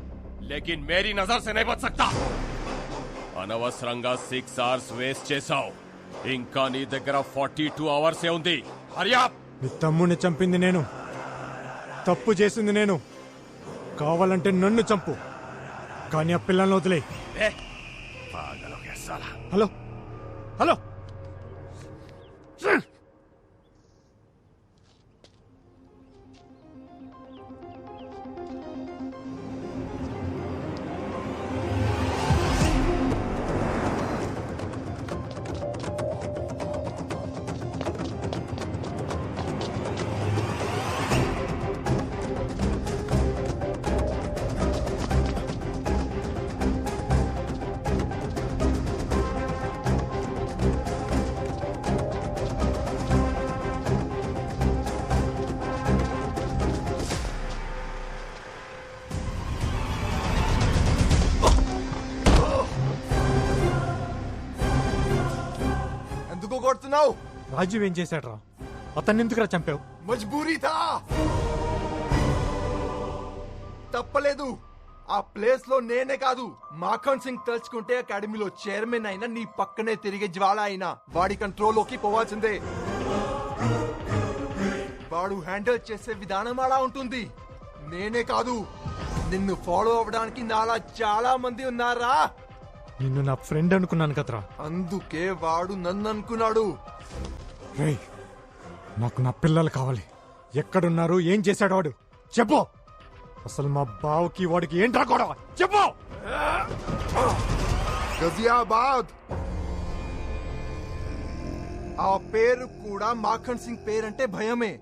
లేకిన్ మేరీ నజర్ సే నహీ బచ్ సక్తా. అనవసరంగా 6 hours వేస్ట్ చేశావు. ఇంకా నీ దగ్గర 42 hours ఉంది. హరియా. నీ తమ్ముడిని చంపింది నేను, తప్పు చేసింది నేను. కావాలంటే నన్ను చంపు, కానీ ఆ పిల్లల్ని వదిలే. హలో హలో, కొడుతున్నావు? రాజీవ్ ఏం చేశాడ్రా? అతన్ని ఎందుకురా చంపావు? మజ్బూరీ థా. తప్పలేదు. ఆ ప్లేస్ లో నేనే కాదు, మాఖన్ సింగ్ తలుచుకుంటే అకాడమీలో చైర్మన్ అయినా నీ పక్కనే తిరిగే జ్వాల అయినా వాడి కంట్రోల్లోకి పోవాల్సిందే. వాడు హ్యాండిల్ చేసే విధానం అలా ఉంటుంది. నేనే కాదు, నిన్ను ఫాలో అవ్వడానికి నాలా చాలా మంది ఉన్నారా. నిన్ను నా ఫ్రెండ్ అనుకున్నాను కదరా, అందుకే వాడు నన్ను అనుకున్నాడు. రేయ్, నాకు నా పిల్లలు కావాలి. ఎక్కడున్నారు? ఏం చేశాడు వాడు? చెప్పు. అసలు మా బావకి వాడికి ఏంట్రా గొడవ? చెప్పు. గజియాబాద్. ఆ పేరు కూడా మాఖన్ సింగ్ పేరంటే భయమే.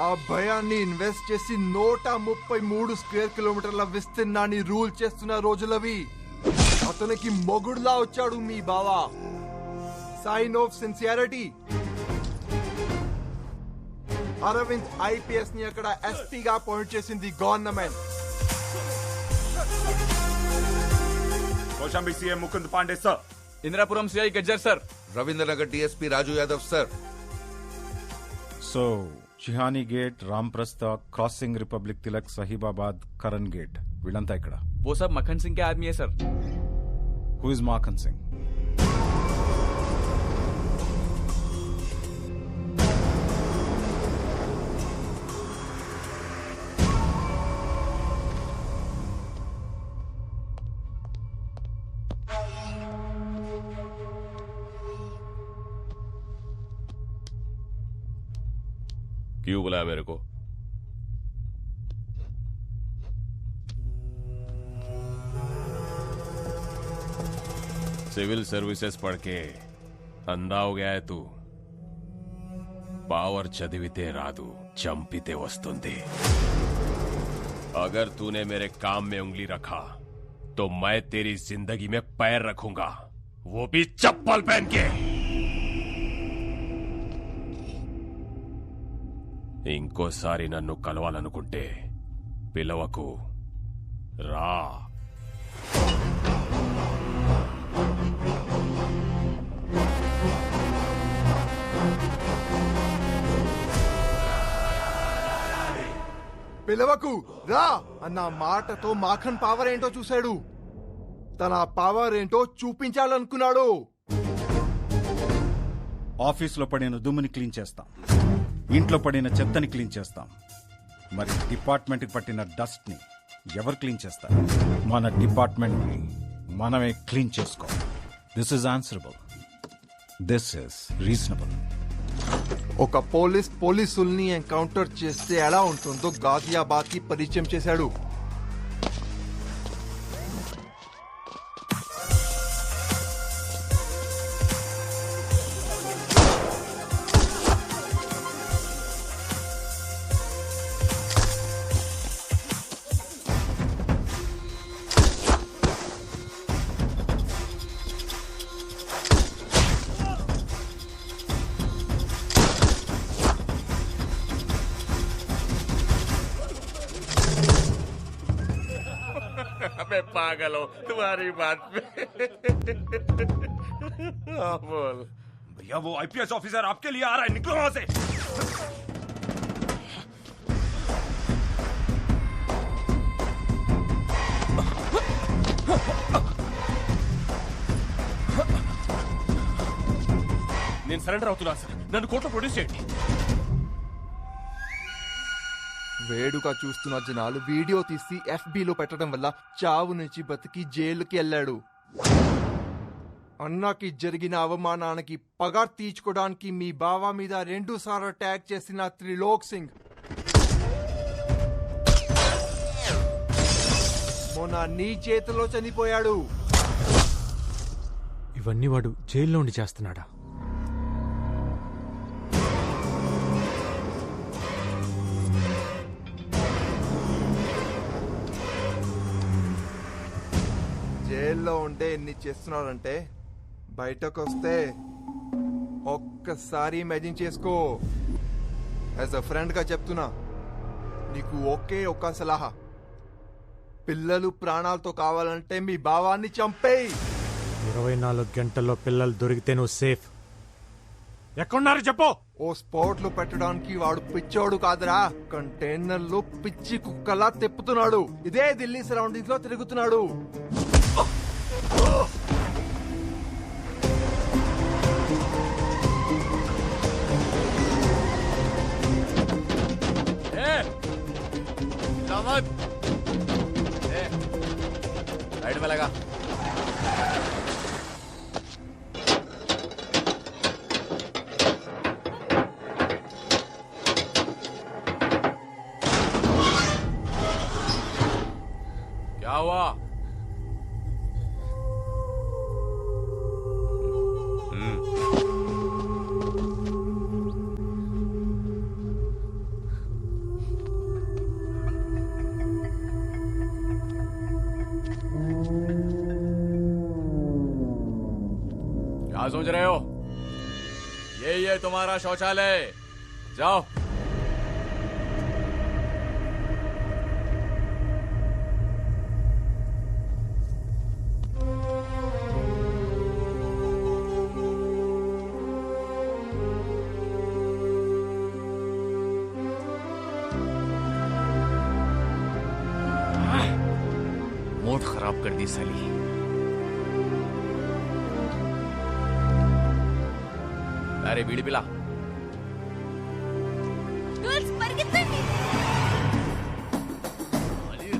ఆ భయాన్ని ఇన్వెస్ట్ చేసి 133 స్క్వేర్ కిలోమీటర్ల విస్తీర్ణాన్ని రూల్ చేస్తున్న రోజులవి. అతనికి మొగుడులా వచ్చాడు మీ బావా. Sign of sincerity. Aravind IPS ని అక్కడ ఎస్పీగా అపాయింట్ చేసింది government. Kaushambi CM Mukund Pandey sir. Indirapuram CI Gajjar sir. Ravindranagar DSP Raju Yadav sir. So Chihani gate, Ramprastha, crossing, republic Tilak, Sahibabad, Karan gate వీళ్ళంతా ఇక్కడ. वो सब मक्खन सिंह के आदमी है sir. Who is Makhan Singh? क्यों बुलाया मेरे को? सिविल सर्विसेज पढ़ के अंधा हो गया है तू. पावर चदिविते रादू चंपिते वस्तुंदी. अगर तूने मेरे काम में उंगली रखा तो मैं तेरी जिंदगी में पैर रखूंगा, वो भी चप्पल पहन के. ఇంకోసారి నన్ను కలవాలనుకుంటే పిలవకు, రా. పిలవకు రా అన్న మాటతో మాఖన్ పవర్ ఏంటో చూశాడు. తన పవర్ ఏంటో చూపించాలనుకున్నాడు. ఆఫీస్లో పడిన దుమ్ముని క్లీన్ చేస్తాం, ఇంట్లో పడిన చెత్తని క్లీన్ చేస్తాం. మరి డిపార్ట్మెంట్కి పట్టిన డస్ట్ని ఎవరు క్లీన్ చేస్తారు? మన డిపార్ట్మెంట్ని మనమే క్లీన్ చేసుకోవాలి. This is answerable. This is reasonable. ఒక పోలీసుల్ని ఎన్కౌంటర్ చేస్తే ఎలా ఉంటుందో గాజియాబాద్ కి పరిచయం చేశాడు. मैं पागल हूँ तुम्हारी बात पे. बोल भैया वो आईपीएस ऑफिसर आपके लिए आ रहा है, निकलो वहां से. నేను సరెండర్ అవుతున్నా సార్, నన్ను కోర్టులో ప్రొడ్యూస్ చేయండి. వేడుక చూస్తున్న జనాలు వీడియో తీసి ఎఫ్బీలో పెట్టడం వల్ల చావు నుంచి బతికి జైలుకి వెళ్ళాడు. అన్నకి జరిగిన అవమానానికి పగ తీర్చుకోవడానికి మీ బావ మీద 2 సార్లు అటాక్ చేసిన త్రిలోక్ సింగ్ మొన్న నీ చేతిలో చనిపోయాడు. ఇవన్నీ వాడు జైల్లో ఉండి చేస్తున్నాడా? జైల్లో ఉండే ఎన్ని చేస్తున్నాడంటే బయటకు వస్తే ఒక్కసారి ఇమాజిన్ చేసుకో. యాజ్ అ ఫ్రెండ్ గా చెప్తున్నా, నీకు ఒకే ఒక్క సలహా, పిల్లలు ప్రాణాలతో కావాలంటే మీ భావాన్ని చంపేయి. 24 గంటల్లో పిల్లలు దొరికితే నువ్వు సేఫ్. ఎక్కడున్నారు చెప్పు. ఓ స్పాట్ లో పెట్టడానికి వాడు పిచ్చోడు కాదురా, కంటైనర్లు పిచ్చి కుక్కలా తిప్పుతున్నాడు. ఇదే ఢిల్లీ సరౌండింగ్స్ లో తిరుగుతున్నాడు. राइट में लगा. क्या हुआ? क्या सोच रहे हो? यही है तुम्हारा शौचालय, जाओ। मूड खराब कर दी साली। अरे बीड़ी पिला।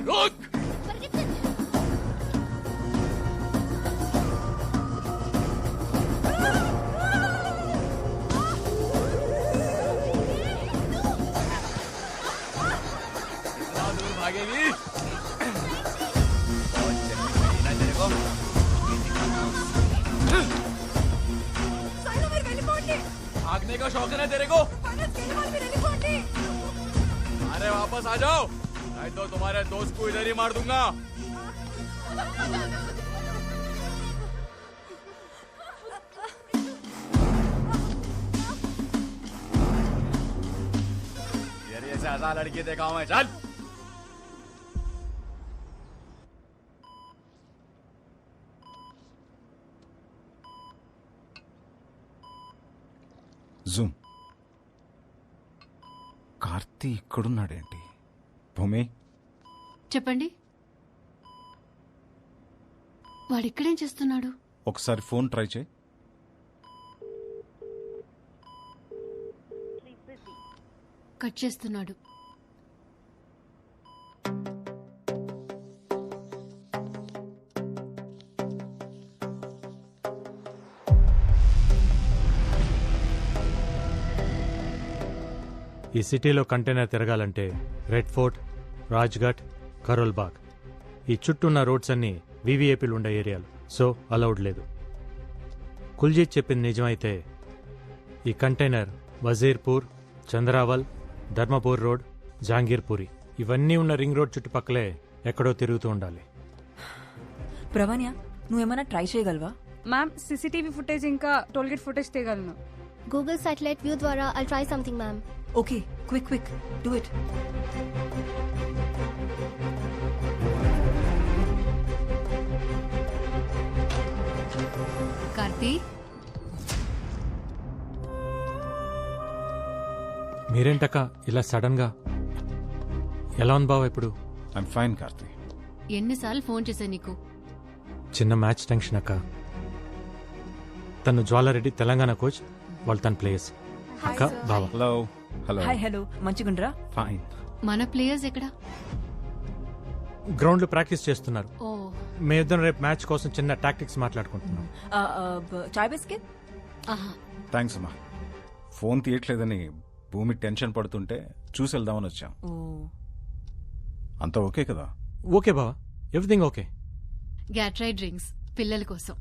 रुक। कितना दूर भागेगी? भागने का शौक है ना तेरे को? अरे वापस आ जाओ, नहीं तो तुम्हारे दोस्त को इधर ही मार दूंगा। ये से आजा लड़की देखा हूं मैं, चल। జూమ్. కార్తీ ఇక్కడున్నాడేంటి? భూమి, చెప్పండి. వాడు ఇక్కడేం చేస్తున్నాడు? ఒకసారి ఫోన్ ట్రై చేయి. కట్ చేస్తున్నాడు. ఈ సిటీలో కంటైనర్ తిరగాలంటే రెడ్ ఫోర్ట్, రాజ్ఘాట్, కరోల్ బాగ్ ఈ చుట్టూ ఉన్న రోడ్స్ అన్నీ వీవీఐపీలు ఉండే ఏరియాలు, సో అలౌడ్ లేదు. కుల్జీత్ చెప్పింది నిజమైతే ఈ కంటైనర్ వజీర్పూర్, చంద్రావల్, ధర్మపూర్ రోడ్, జహాంగీర్పూరి ఇవన్నీ ఉన్న రింగ్ రోడ్ చుట్టుపక్కలే ఎక్కడో తిరుగుతూ ఉండాలి. ప్రవణ్య, నువ్వేమైనా ట్రై చేయగలవా? మ్యామ్, సీసీటీవీ ఫుటేజ్ ఇంకా టోల్గేట్ ఫుటేజ్ తీయగలను. గూగుల్ సాటిలైట్ వ్యూ ద్వారా I'll try something ma'am. Okay, quick do it. Karthi, మీరేంటక్క ఇలా సడన్ గా? ఎలా ఉంది బావ ఇప్పుడు? I'm fine Karthi. ఎన్నిసార్లు ఫోన్ చేశా నీకు? చిన్న మ్యాచ్ టెన్షన్ అక్క. తను జ్వాలారెడ్డి తెలంగాణ కోచ్, వాళ్ళు తన ప్లేయర్స్. అక్క బావ. హలో. హలో. హాయ్. హలో, మంచిగుండ్రా? ఫైన్. మన ప్లేయర్స్ ఎక్కడ? గ్రౌండ్ లో ప్రాక్టీస్ చేస్తున్నారు. ఓ, మేమిద్దరం రేపు మ్యాచ్ కోసం చిన్న టాక్టిక్స్ మాట్లాడుకుంటున్నాం. చాయ్ బిస్కెట్? థ్యాంక్స్ అమ్మా. ఫోన్ తీయట్లేదని భూమి టెన్షన్ పడుతుంటే చూసి వెళ్దామని వచ్చాం. అంతా ఓకే కదా? ఓకే బావా, ఎవ్రీథింగ్ ఓకే. గ్యాట్రై డ్రింక్స్ పిల్లల కోసం.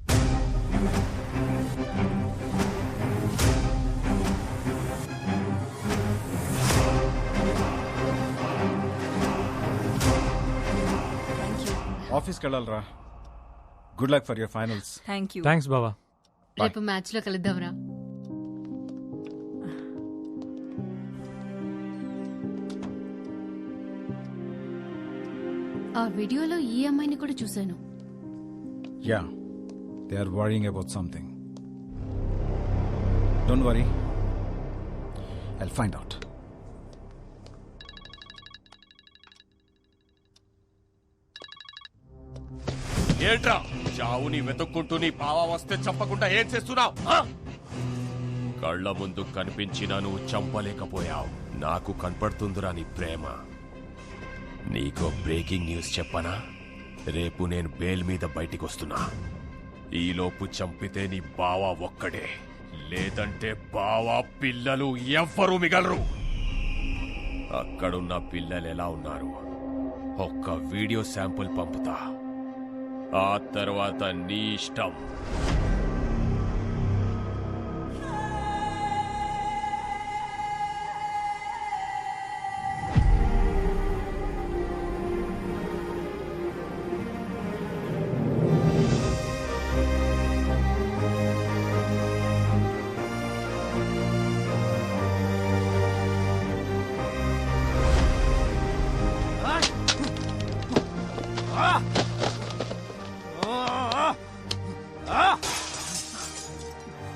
ఆఫీస్కి వెళ్ళాలరా. Good luck for your finals. Thank you. Thanks బావా. రేపు మ్యాచ్ లో కలుద్దాంరా. ఆ వీడియోలో ఈ అమ్మాయిని కూడా చూశాను. Yeah, they are worrying about something. Don't worry, I'll find out. ఏంట్రా చావుని వెతుక్కుంటూ నీ బావ వస్తే చంపకుండా ఏం చేస్తున్నావు? కళ్ళ ముందు కనిపించినా నువ్వు చంపలేకపోయావు. నాకు కనపడుతుందిరా నీ ప్రేమ. నీకో బ్రేకింగ్ న్యూస్ చెప్పనా? రేపు నేను బెయిల్ మీద బయటికి వస్తున్నా. ఈలోపు చంపితే నీ బావ ఒక్కడే, లేదంటే బావ పిల్లలు ఎవ్వరూ మిగలరు. అక్కడున్న పిల్లలు ఎలా ఉన్నారు ఒక్క వీడియో శాంపుల్ పంపుతా, ఆ తర్వాత నీ ఇష్టం.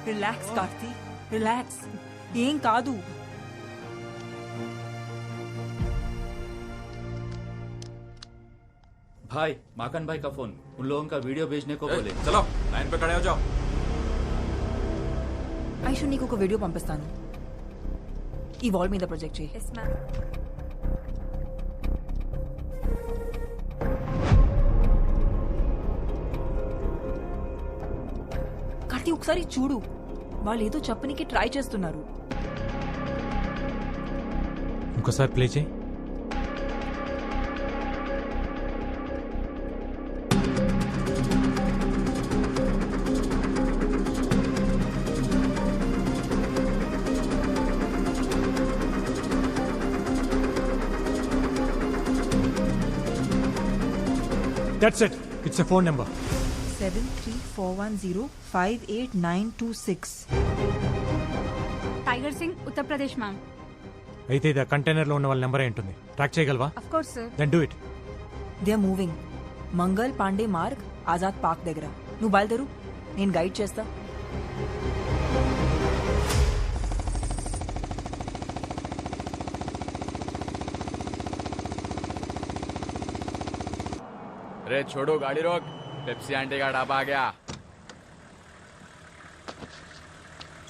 Relax Karthi, relax. ఏం కాదు. भाई माकन भाई का फोन, उन लोगों का वीडियो भेजने को बोले. चलो लाइन पे खड़े हो जाओ. ఐషు నీకు ఒక వీడియో పంపిస్తాను. ఈ వాల్ మీద ప్రొజెక్ట్ చేయి. Yes ma'am. కార్తీ ఒకసారి చూడు, వాళ్ళు ఏదో చెప్పనికి ట్రై చేస్తున్నారు. ఇంకోసారి ప్లే చేయి. That's it. It's a phone number. 7341058926. Tiger Singh Uttar Pradesh ma'am. అయితే ఇది కంటైనర్ లో ఉన్న వాళ్ళ నెంబర్ ఉంటుంది. ట్రాక్ చేయగలవా? Of course sir. Then do it. They are moving. Mangal Pandey Marg Azad park దగ్గర. నువ్వు బయలుదేరు, నేను గైడ్ చేస్తా. अरे छोड़ो, गाड़ी रोक. पेप्सी आंटी का ढाबा आ गया.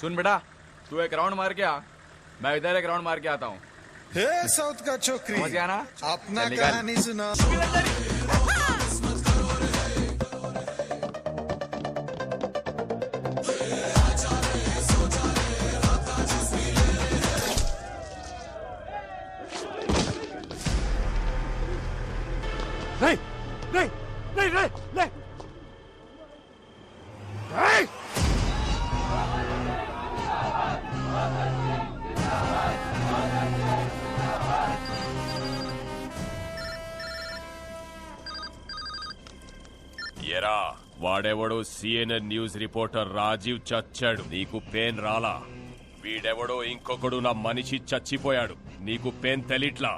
सुन बेटा, तू एक राउंड मार के आ, मैं इधर एक राउंड मार के आता हूँ. साउथ का छोकरी समझ गया ना? अपना चल निकल. कहानी सुना. రేయ్ రేయ్ రేయ్ రేయ్ రేయ్ రేయ్. ఎరా వాడెవడో సిఎన్ఎన్ న్యూస్ రిపోర్టర్ రాజీవ్ చచ్చాడు, నీకు పెయిన్ రాలా? వీడెవడో ఇంకొకడు నా మనిషి చచ్చిపోయాడు, నీకు పెయిన్ తెలిట్లా?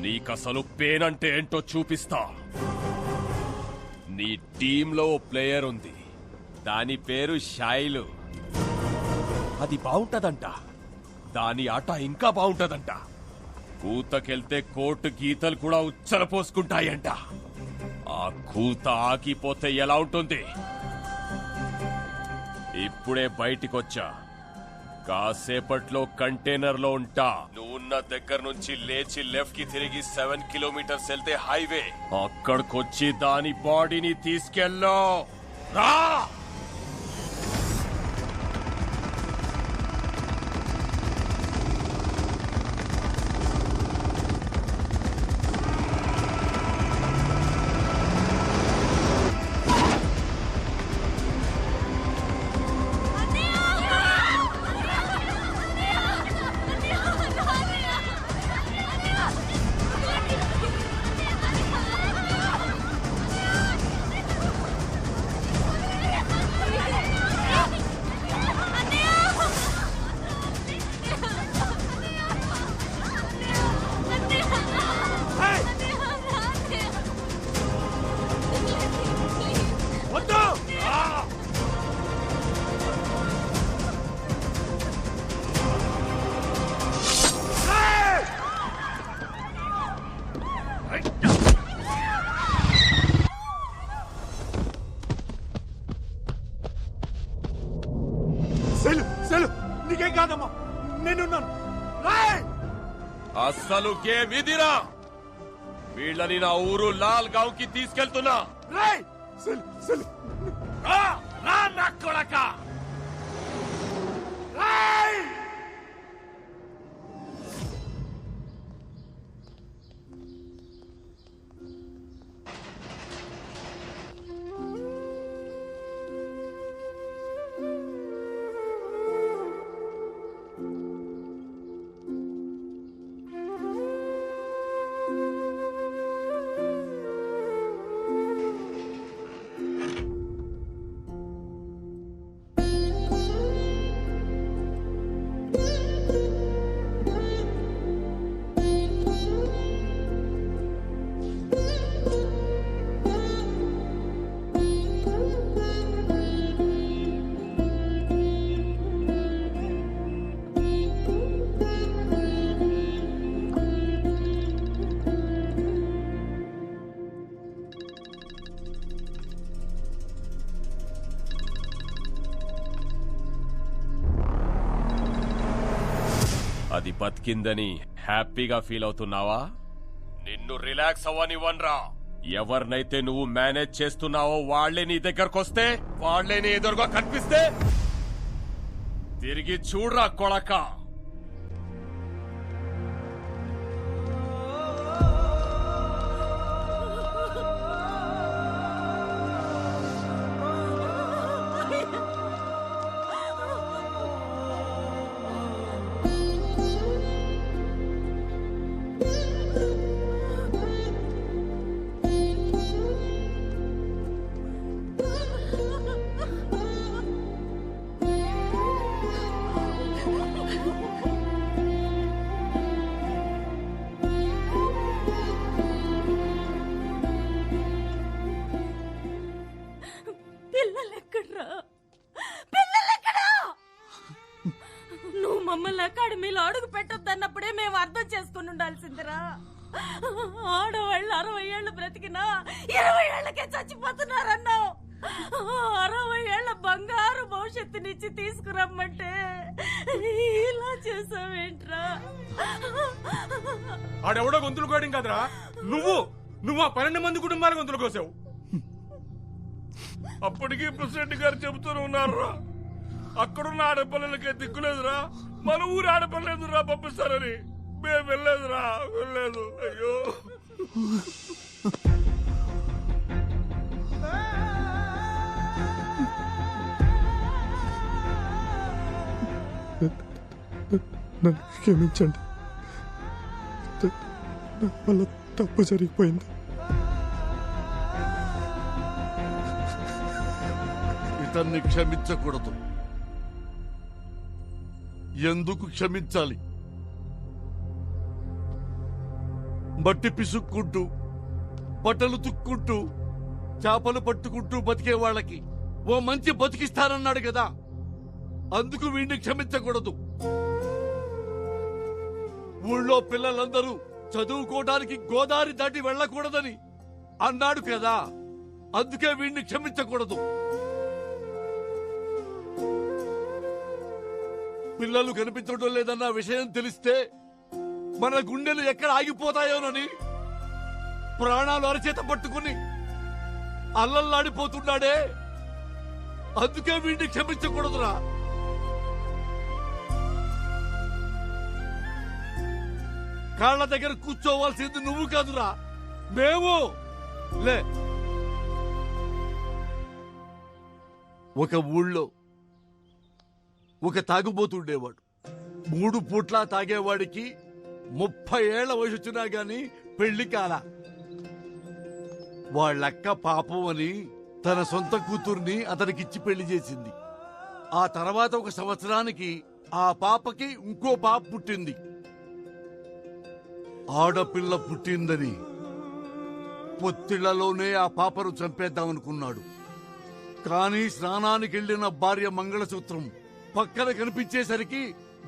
నీకసలు పెయిన్ అంటే ఏంటో చూపిస్తా. నీ టీంలో ఓ ప్లేయర్ ఉంది, దాని పేరు షైలు. అది బాగుంటదంట, దాని ఆట ఇంకా బాగుంటదంట. కూతకెళ్తే కోర్టు గీతలు కూడా ఉచ్చల పోసుకుంటాయంట. ఆ కూత ఆగిపోతే ఎలా ఉంటుంది? ఇప్పుడే బయటికొచ్చా, కాసేపట్లో కంటైనర్ లో ఉంటా. నువ్వున్న దగ్గర నుంచి లేచి లెఫ్ట్ కి తిరిగి 7 కిలోమీటర్స్ వెళ్తే హైవే. అక్కడికొచ్చి దాని బాడీని తీసుకెళ్ళో రా. నీకేం కాదమ్మా, నేనున్నాను. అస్సలు గేమ్ ఇదిరా. వీళ్ళని నా ఊరు లాల్ గావ్ కి తీసుకెళ్తున్నా. నా కొడక. అది బతికిందని హ్యాపీగా ఫీల్ అవుతున్నావా? నిన్ను రిలాక్స్ అవ్వనివ్వనరా. ఎవరినైతే నువ్వు మేనేజ్ చేస్తున్నావో వాళ్లే నీ దగ్గరకొస్తే, వాళ్లే నీ ఎదురుగా కనిపిస్తే తిరిగి చూడరా కొడక. పిల్లలెక్కడ్రా? పిల్లలెక్కడా? నువ్వు మమ్మల్ని అకాడమీలో అడుగు పెట్టొద్దన్నప్పుడే మేము అర్థం చేసుకుని ఉండాల్సిందిరా. ఆడవాళ్ళు 60 ఏళ్ళు బ్రతికినా 20 ఏళ్లకే చచ్చిపోతున్నారన్నావు. 60 ఏళ్ల బంగారు భవిష్యత్తునిచ్చి తీసుకురమ్మంటే ఇలా చేసావేంట్రా? ఆడెవడో గొంతులు కోయడం కదరా, నువ్వు ఆ 12 మంది కుటుంబాల గొంతులు కోసావు. అప్పటికీ ప్రెసిడెంట్ గారు చెబుతూనే ఉన్నారా, అక్కడున్న ఆడపిల్లలకే దిక్కులేదురా, మన ఊరు ఆడపిల్లలేదురా పంపిస్తారని. మేము వెళ్ళలేదురా, వెళ్ళలేదు. అయ్యో నన్ను క్షమించండి, నా వల్ల తప్పు జరిగిపోయింది. ఇతన్ని క్షమించకూడదు. ఎందుకు క్షమించాలి? మట్టి పిసుక్కుంటూ, బట్టలు తుక్కుంటూ, చేపలు పట్టుకుంటూ బతికే వాళ్ళకి ఓ మంచి బతికిస్తానన్నాడు కదా, అందుకు వీడిని క్షమించకూడదు. ఊళ్ళో పిల్లలందరూ చదువుకోవడానికి గోదావరి దాటి వెళ్ళకూడదని అన్నాడు కదా, అందుకే వీడిని క్షమించకూడదు. పిల్లలు కనిపించడం లేదన్న విషయం తెలిస్తే మన గుండెలు ఎక్కడ ఆగిపోతాయోనని ప్రాణాలు అరచేత పట్టుకుని అల్లల్లాడిపోతున్నాడే, అందుకే వీడిని క్షమించకూడదురా. కాళ్ళ దగ్గర కూర్చోవాల్సింది నువ్వు కాదురా, మేము. లే, ఒక ఊళ్ళో ఒక తాగుబోతుండేవాడు. 3 పూట్లా తాగేవాడికి 30 ఏళ్ల వయసు వచ్చినా గాని పెళ్లి కాల. వాళ్ళక్క పాపం అని తన సొంత కూతుర్ని అతనికిచ్చి పెళ్లి చేసింది. ఆ తర్వాత 1 సంవత్సరానికి ఆ పాపకి ఇంకో పాప పుట్టింది. ఆడపిల్ల పుట్టిందని పొత్తిళ్లలోనే ఆ పాపను చంపేద్దామనుకున్నాడు. కానీ స్నానానికి వెళ్లిన భార్య మంగళసూత్రం పక్కన కనిపించేసరికి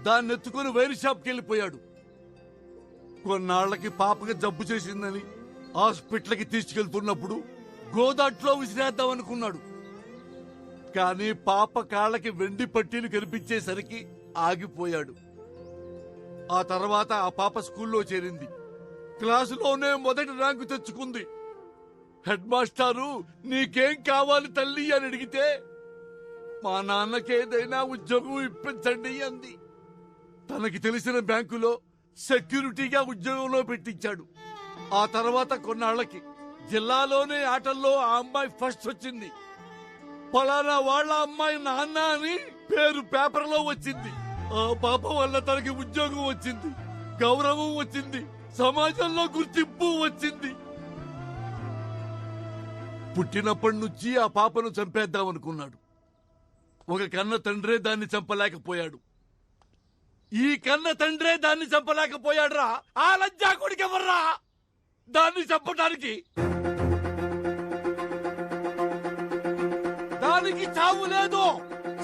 దాన్నెత్తుకుని వైర్ షాప్కి వెళ్ళిపోయాడు. కొన్నాళ్లకి పాపకి జబ్బు చేసిందని హాస్పిటల్కి తీసుకెళ్తున్నప్పుడు గోదాట్లో విసిరేద్దామనుకున్నాడు. కానీ పాప కాళ్ళకి వెండి పట్టీలు కనిపించేసరికి ఆగిపోయాడు. ఆ తర్వాత ఆ పాప స్కూల్లో చేరింది. క్లాసులోనే మొదటి ర్యాంకు తెచ్చుకుంది. హెడ్ మాస్టారు నీకేం కావాలి తల్లి అని అడిగితే మా నాన్నకేదైనా ఉద్యోగం ఇప్పించండి అంది. తనకి తెలిసిన బ్యాంకులో సెక్యూరిటీగా ఉద్యోగంలో పెట్టించాడు. ఆ తర్వాత కొన్నాళ్లకి జిల్లాలోనే ఆటల్లో ఆ అమ్మాయి ఫస్ట్ వచ్చింది. పలానా వాళ్ళ అమ్మాయి నాన్న అని పేరు పేపర్లో వచ్చింది. ఆ పాప వల్ల తనకి ఉద్యోగం వచ్చింది, గౌరవం వచ్చింది, సమాజంలో గుర్తింపు వచ్చింది. పుట్టినప్పటి నుంచి ఆ పాపను చంపేద్దామనుకున్నాడు. ఒక కన్న తండ్రే దాన్ని చంపలేకపోయాడు. ఈ కన్న తండ్రే దాన్ని చంపలేకపోయాడురా. ఆ లజ్జాకుడికి ఎవర్రా దాన్ని చంపడానికి? దానికి చావు లేదు,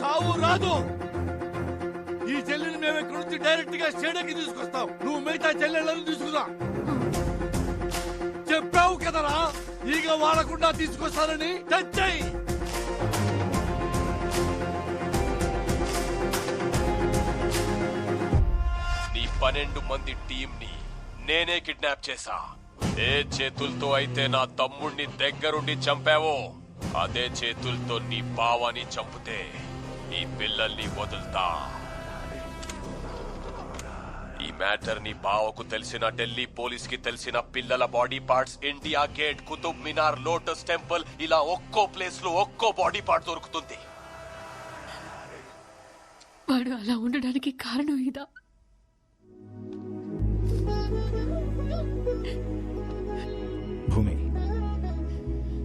చావు రాదు. ఈ చెల్లిని మేము ఇక్కడి నుంచి డైరెక్ట్ గా స్టేడియంకి తీసుకొస్తాం. నువ్వు మిగతా చెల్లెళ్ళని తీసుకురా. చెప్పావు కదరా ఈగ వాడకుండా తీసుకొస్తానని. తెచ్చాయి. 12 మంది టీంని నేనే కిడ్నాప్ చేశా. ఏ చేతులతో అయితే నా తమ్ముణ్ణి దగ్గరుండి చంపావో అదే చేతులతో నీ బావని చంపితే నీ పిల్లల్ని వదులుతా. ఈ మ్యాటర్ నీ బావకు తెలిసిన, ఢిల్లీ పోలీస్ కి తెలిసిన, పిల్లల body parts India gate, Qutub Minar, lotus temple ఇలా ఒక్కో ప్లేస్ లో ఒక్కో బాడీ పార్ట్ దొరుకుతుంది. వాడు అలా ఉండడానికి కారణం ఇదా? భూమి,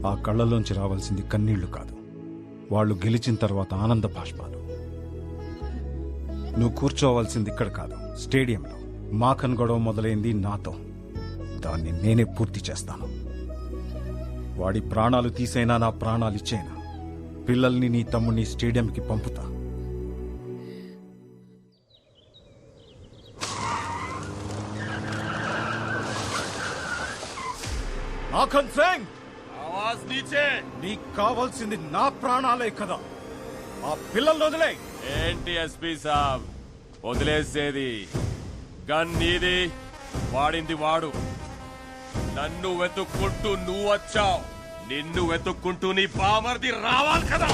ఆ కళ్ళలోంచి రావాల్సింది కన్నీళ్లు కాదు, వాళ్ళు గెలిచిన తర్వాత ఆనంద బాష్పాలు. నువ్వు కూర్చోవాల్సింది ఇక్కడ కాదు, స్టేడియంలో. మాఖన్ గొడవ మొదలైంది నాతో, దాన్ని నేనే పూర్తి చేస్తాను. వాడి ప్రాణాలు తీసైనా నా ప్రాణాలు ఇచ్చేనా పిల్లల్ని నీ తమ్ముడిని స్టేడియంకి పంపుతా. మాఖన్ సింగ్, ఆవాజ్ నీచే. నీకు కావాల్సింది నా ప్రాణాలే కదా, ఆ పిల్లల్ని వదిలే. ఏంటి ఎస్పీ సాబ్ వదిలేసేది? గన్ నీది, వాడింది వాడు. నన్ను వెతుక్కుంటూ నువ్వు వచ్చావు, నిన్ను వెతుక్కుంటూ నీ బామర్ది రావాలి కదా.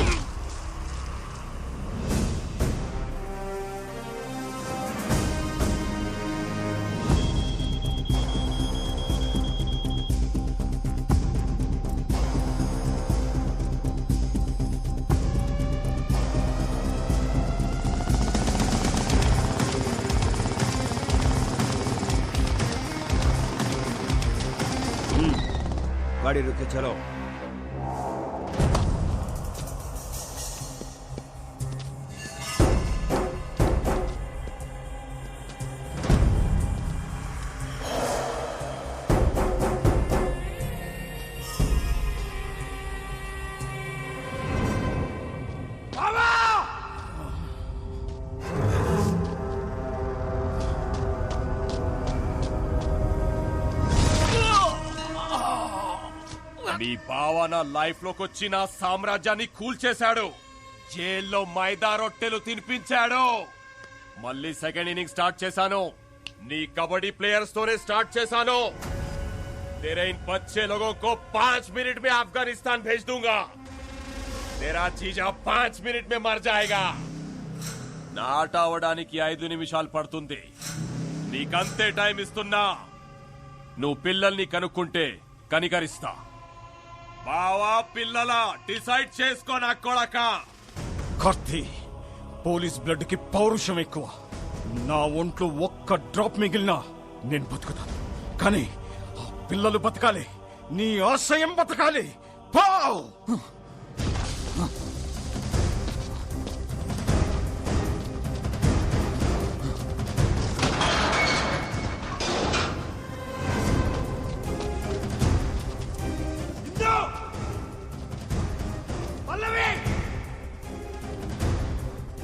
गाड़ी रुके, चलो। నీ బావ నా లైఫ్ లోకి వచ్చి నా సామ్రాజ్యాన్ని కూల్చేశాడు. జైల్లో మైదా రొట్టెలు తినిపించాడు. మళ్ళీ సెకండ్ ఇన్నింగ్ స్టార్ట్ చేశాను. నీ కబడ్డీ ప్లేయర్స్ తోనే స్టార్ట్ చేశాను. तेरे इन बच्चे लोगों को 5 मिनट में अफगानिस्तान भेज दूंगा. तेरा जीजा 5 मिनट में मर जाएगा. నాట అవడానికి 5 నిమిషాలు పడుతుంది. నీకంతే టైం ఇస్తున్నా. నువ్వు పిల్లల్ని కనుక్కుంటే కనికరిస్తా. బావా పిల్లల డిసైడ్ చేసుకో నా కొడక. కార్తీ, పోలీస్ బ్లడ్ కి పౌరుషం ఎక్కువ. నా ఒంట్లో ఒక్క డ్రాప్ మిగిలినా నేను బతుకుతాను, కానీ ఆ పిల్లలు బతకాలి, నీ ఆశయం బతకాలి. Pav!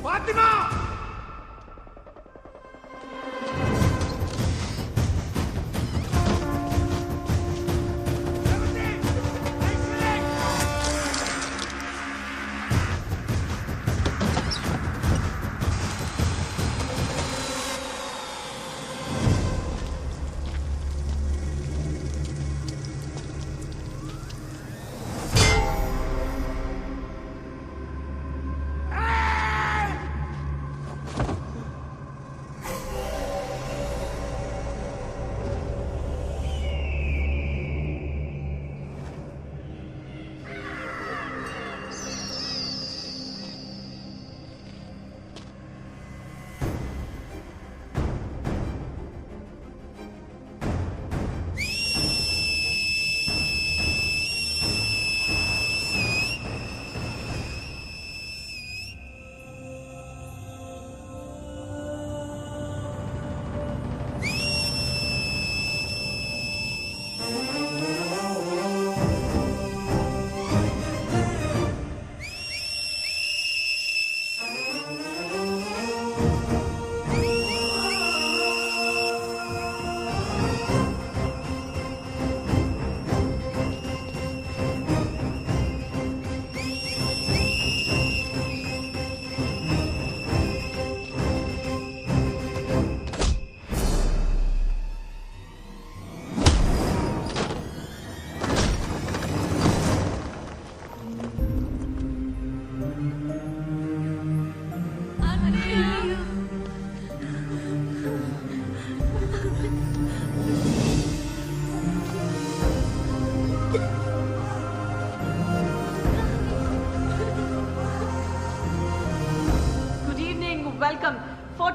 Fatima!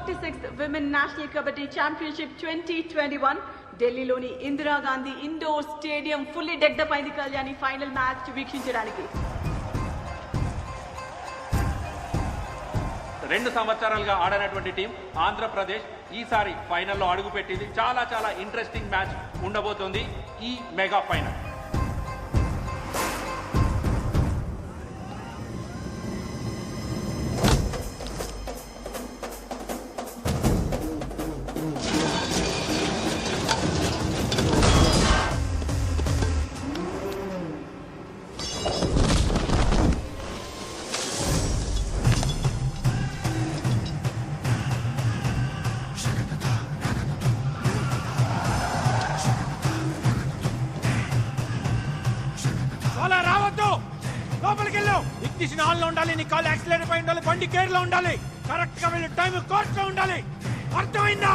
46th Women National Kabaddi Championship 2021 ఢిల్లీలోని ఇందిరాగాంధీ ఇండోర్ స్టేడియం ఫుల్లీ డెక్డప్ అయింది కళ్యాణి ఫైనల్ మ్యాచ్ వీక్షించడానికి. 2 సంవత్సరాలుగా ఆడనటువంటి టీం ఆంధ్రప్రదేశ్ ఈసారి ఫైనల్లో అడుగుపెట్టింది. చాలా చాలా ఇంట్రెస్టింగ్ మ్యాచ్ ఉండబోతోంది ఈ మెగా ఫైనల్. అలా రావద్దు, లోపలికి వెళ్ళు. ఇగ్నిషన్ ఆన్ లో ఉండాలి, నీ కాల్ యాక్సిలేటర్ పై ఉండాలి, బండి గేర్ లో ఉండాలి, కరెక్ట్ గా వెళ్ళి టైం కోర్స్ లో ఉండాలి. అర్థమైందా?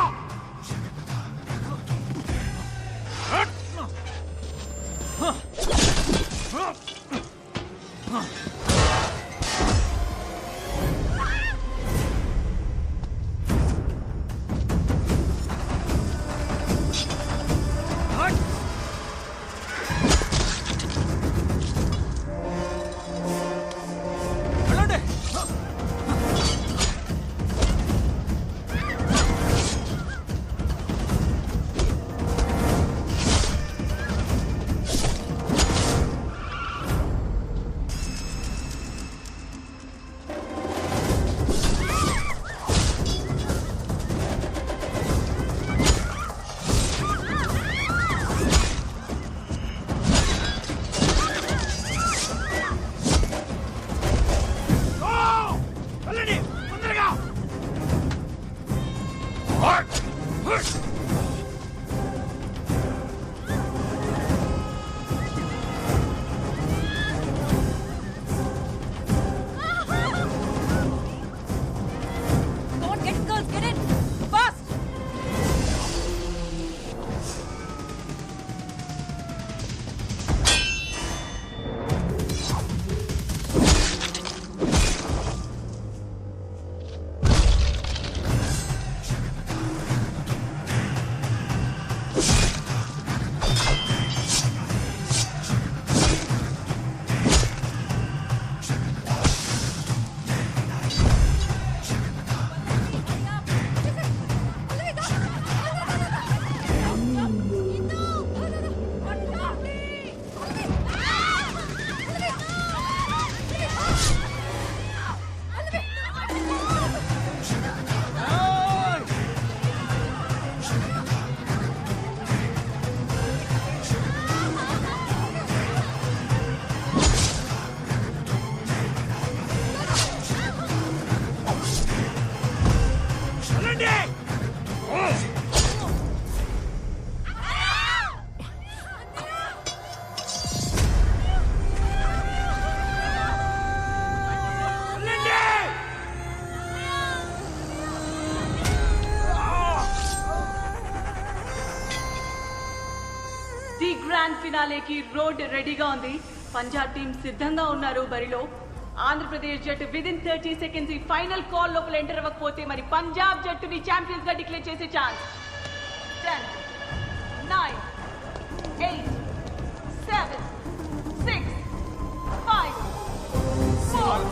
ది గ్రాండ్ ఫినాలేకి రోడ్ రెడీగా ఉంది. పంజాబ్ టీం సిద్ధంగా ఉన్నారు బరిలో. ఆంధ్రప్రదేశ్ జట్టు విదిన్ 30 seconds ఈ ఫైనల్ కాల్ లోపల ఎంటర్ అవ్వకపోతే మరి పంజాబ్ జట్టుని ఛాంపియన్స్ గా డిక్లేర్ చేసే ఛాన్స్. 10 9 8 7 6 5 4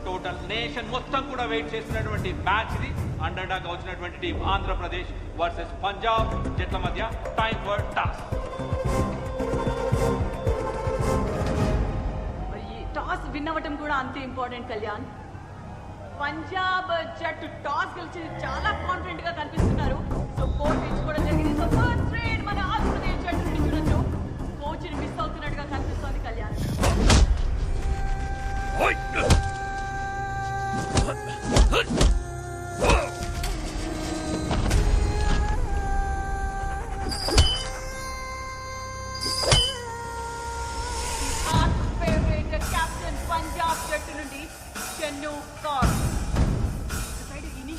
టోటల్ నేషన్ మొత్తం కూడా వెయిట్ చేస్తున్నటువంటి మ్యాచ్ ఇది. అండర్ డాగ్ వచ్చినటువంటి టీం ఆంధ్రప్రదేశ్ వర్సెస్ పంజాబ్ జట్ల మధ్య time for toss. Toss win అవ్వటం కూడా అంతే ఇంపార్టెంట్ కళ్యాణ్. పంజాబ్ జట్టు టాస్ గెలిచి చాలా కాన్ఫిడెంట్ గా కనిపిస్తున్నారు. సో కోచ్ ఎంచుకోవడం జరిగింది. సో ఫస్ట్ ట్రేడ్ మన ఆంధ్రప్రదేశ్ జట్టు నుంచి చూడొచ్చు. కోచ్ ని మిస్ అవుతున్నట్టుగా కనిపిస్తోంది కళ్యాణ్.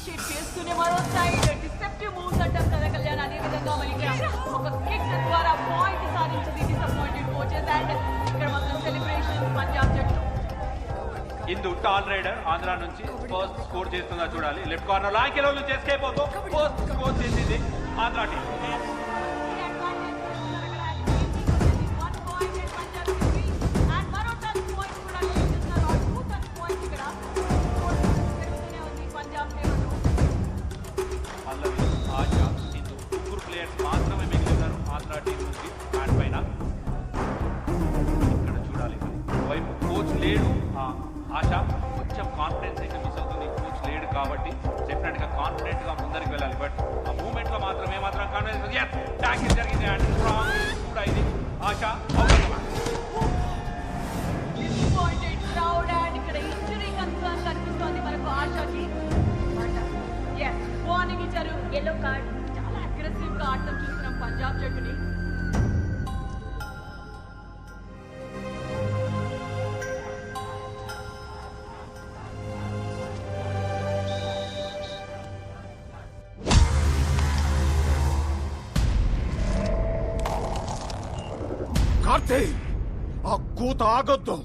ఇనిషియేట్ చేస్తూనే మరో సైడ్ డిసెప్టివ్ మూవ్స్ అంటాం కదా కళ్యాణ్, అదే విధంగా మరి ఇక్కడ ఒక కిక్ ద్వారా పాయింట్ సాధించింది డిసప్పాయింటెడ్ కోచెస్. అండ్ ఇక్కడ మాత్రం సెలబ్రేషన్ పంజాబ్ జట్టు. ఇందు టాల్ రైడర్ ఆంధ్ర నుంచి ఫస్ట్ స్కోర్ చేస్తుందా చూడాలి. లెఫ్ట్ కార్నర్ లాంకెలో ఎస్కేప్ అవుతూ ఫస్ట్ స్కోర్ చేసింది ఆంధ్ర టీం. పల్లవి, ఆశా, ఇందు ముగ్గురు ప్లేయర్స్ మాత్రమే మిగిలినారు ఆంధ్ర టీం నుంచి బ్యాట్ పైన. ఇక్కడ చూడాలి వైపు కోచ్ లేడు. ఆశ కొంచెం కాన్ఫిడెన్స్ అయితే మిస్ అవుతుంది, కోచ్ లేడు కాబట్టి డెఫినెట్ గా కాన్ఫిడెంట్ గా ముందరికి వెళ్ళాలి. బట్ ఆ మూమెంట్ లో మాత్రం ఏమాత్రం కాన్ఫిడెన్స్ ట్యాకిల్ జరిగింది అండ్ స్ట్రాంగ్ కూడా ఇది. ఆశ డిసప్పాయింటెడ్ క్రౌడ్ అండ్ ఇక్కడ ఇంజరీ కన్సర్న్ కనిపిస్తోంది మనకు ఆశకి. వార్నింగ్ ఇచ్చారు, ఎల్లో కార్డ్. చాలా అగ్రెసివ్ గా ఆడటం చూస్తున్నాం పంజాబ్ జట్టుని. కార్తీ, ఆ కూత ఆగొద్దు.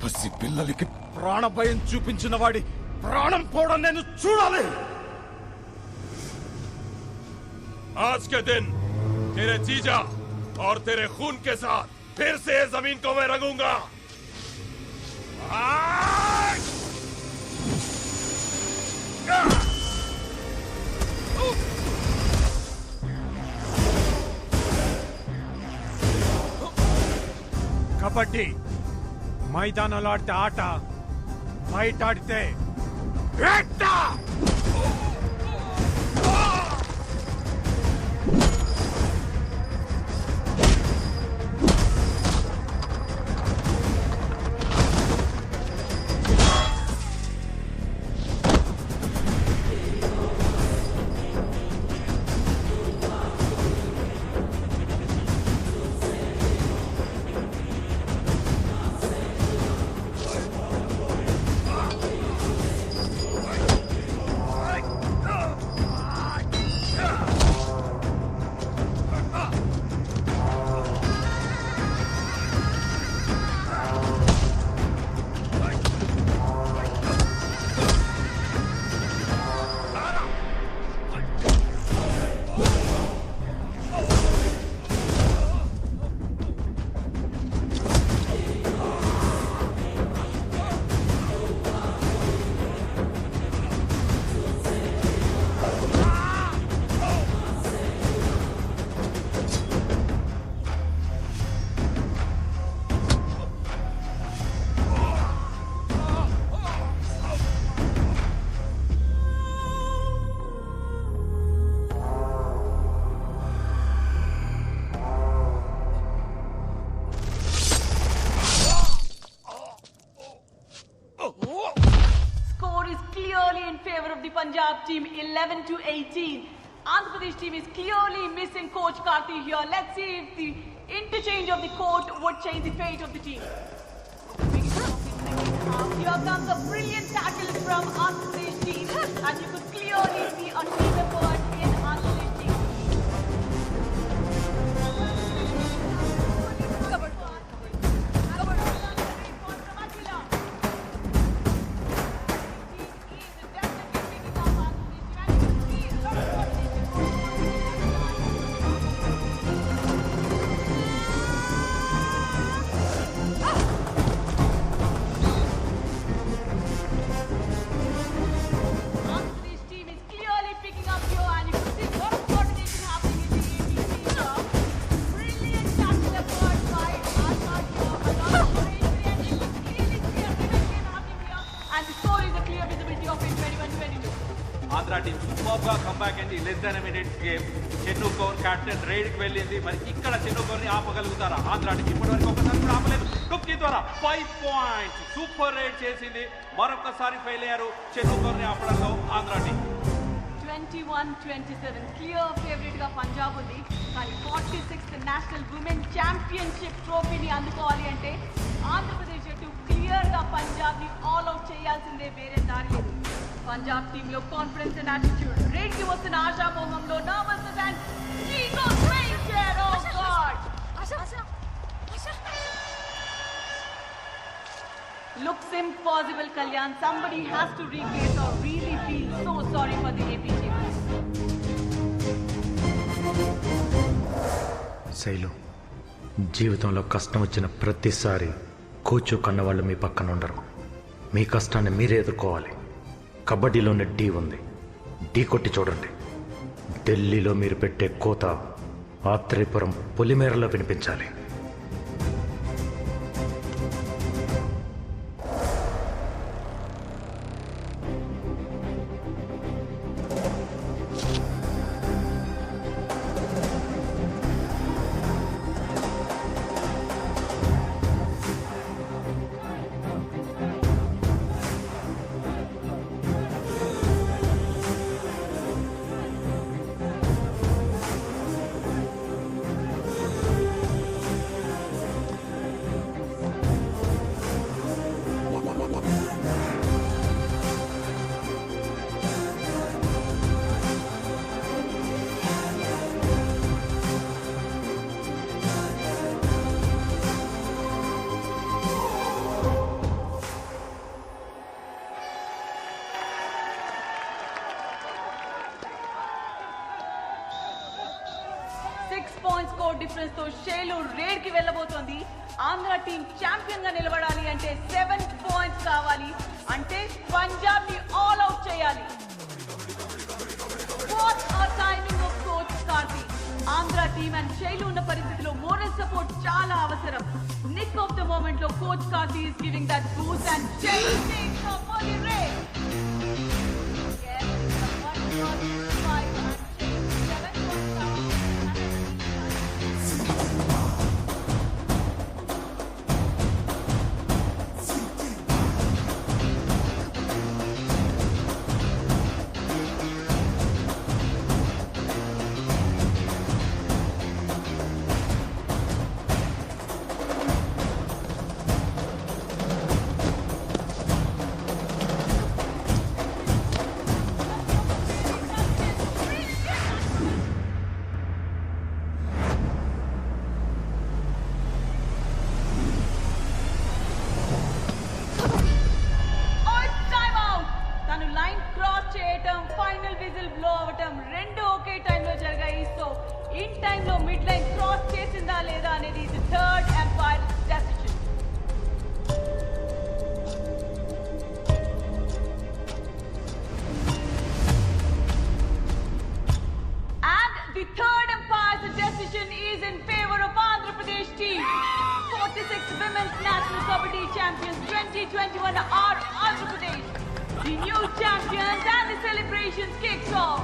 పసి పిల్లలకి ప్రాణభయం చూపించిన వాడి ప్రాణం పోవడం నేను చూడాలి. आज के दिन तेरे जीजा और तेरे खून के साथ फिर से जमीन को मैं रंगूंगा. కబడ్డీ మైదానంలో ఆడితే ఆట, బయట ఆడితే వేట. Punjab team 11-18. Andhra Pradesh team is clearly missing coach Karthi here. Let's see if the interchange of the court would change the fate of the team. Here comes a brilliant tackle from Andhra Pradesh team, and you could clearly see a team effort in Andhra Pradesh team. Andhra team super గా comeback అయింది. Less than minutes game. Chennu Kaur captain raid కి వెళ్ళింది. మరి ఇక్కడ చెన్ను కౌర్ ని ఆపగలుగుతారా Andhra team? ఇప్పటివరకు ఒకసారి కూడా ఆపలేదు. టుక్కి ద్వారా 5 పాయింట్స్ సూపర్ రైడ్ చేసింది. మరొకసారి ఫెయిల్ అయ్యారు చెన్ను కౌర్ ని ఆపడంలో ఆంధ్ర టీం. 21-27 క్లియర్ ఫేవరెట్ గా పంజాబ్ ఉంది. కానీ 46th నేషనల్ ఉమెన్ ఛాంపియన్షిప్ ట్రోఫీని అందుకోవాలి అంటే ఆంధ్రప్రదేశ్ జట్టు క్లియర్ గా పంజాబ్ ని ఆల్ అవుట్ చేయాల్సిందే, వేరే దారి లేదు. పంజాబ్ టీమ్ లో కాన్ఫిడెన్స్ అండ్ యాటిట్యూడ్, రేడ్ కి వస్తున్న ఆశామోహంలో nervousness and ego strength. Oh god, looks impossible. Kalyan, somebody has to replace or really feel so sorry for the AP team. Shailu, జీవితంలో కష్టం వచ్చిన ప్రతిసారి కోచు కన్నవాళ్ళు మీ పక్కన ఉండరు. మీ కష్టాన్ని మీరే ఎదుర్కోవాలి. కబడ్డీలోనే ఢీ ఉంది, ఢీ కొట్టి చూడండి. ఢిల్లీలో మీరు పెట్టే కోత ఆత్రేయపురం పొలిమేరలో వినిపించాలి. స్కోర్ డిఫరెన్స్ తో షేలు రేడ్ కి వెళ్ళబోతోంది. ఆంధ్ర టీం ఛాంపియన్ గా నిలబడాలి అంటే 7 పాయింట్స్ కావాలి. అంటే పంజాబ్ ని ఆల్ అవుట్ చేయాలి. What a timing of coach Karthi. Andhra team and షేలు ఉన్న పరిస్థితిలో మోరల్ సపోర్ట్ చాలా అవసరం. నిక్ ఆఫ్ ద మూమెంట్ లో coach Karthi is giving that boost and షేలు takes off for the raid. Final whistle blow అవటం రెండు ఒకే టైంలో జరిగాయి. సో ఇన్ టైంలో మిడ్ లైన్ క్రాస్ చేసిందా లేదా అనేది ఇది third umpire decision. And the third empire's decision is in favor of Andhra Pradesh team. 46 Women's National Kabaddi Champions 2021 are Andhra Pradesh. The new champions and the celebrations kicks off.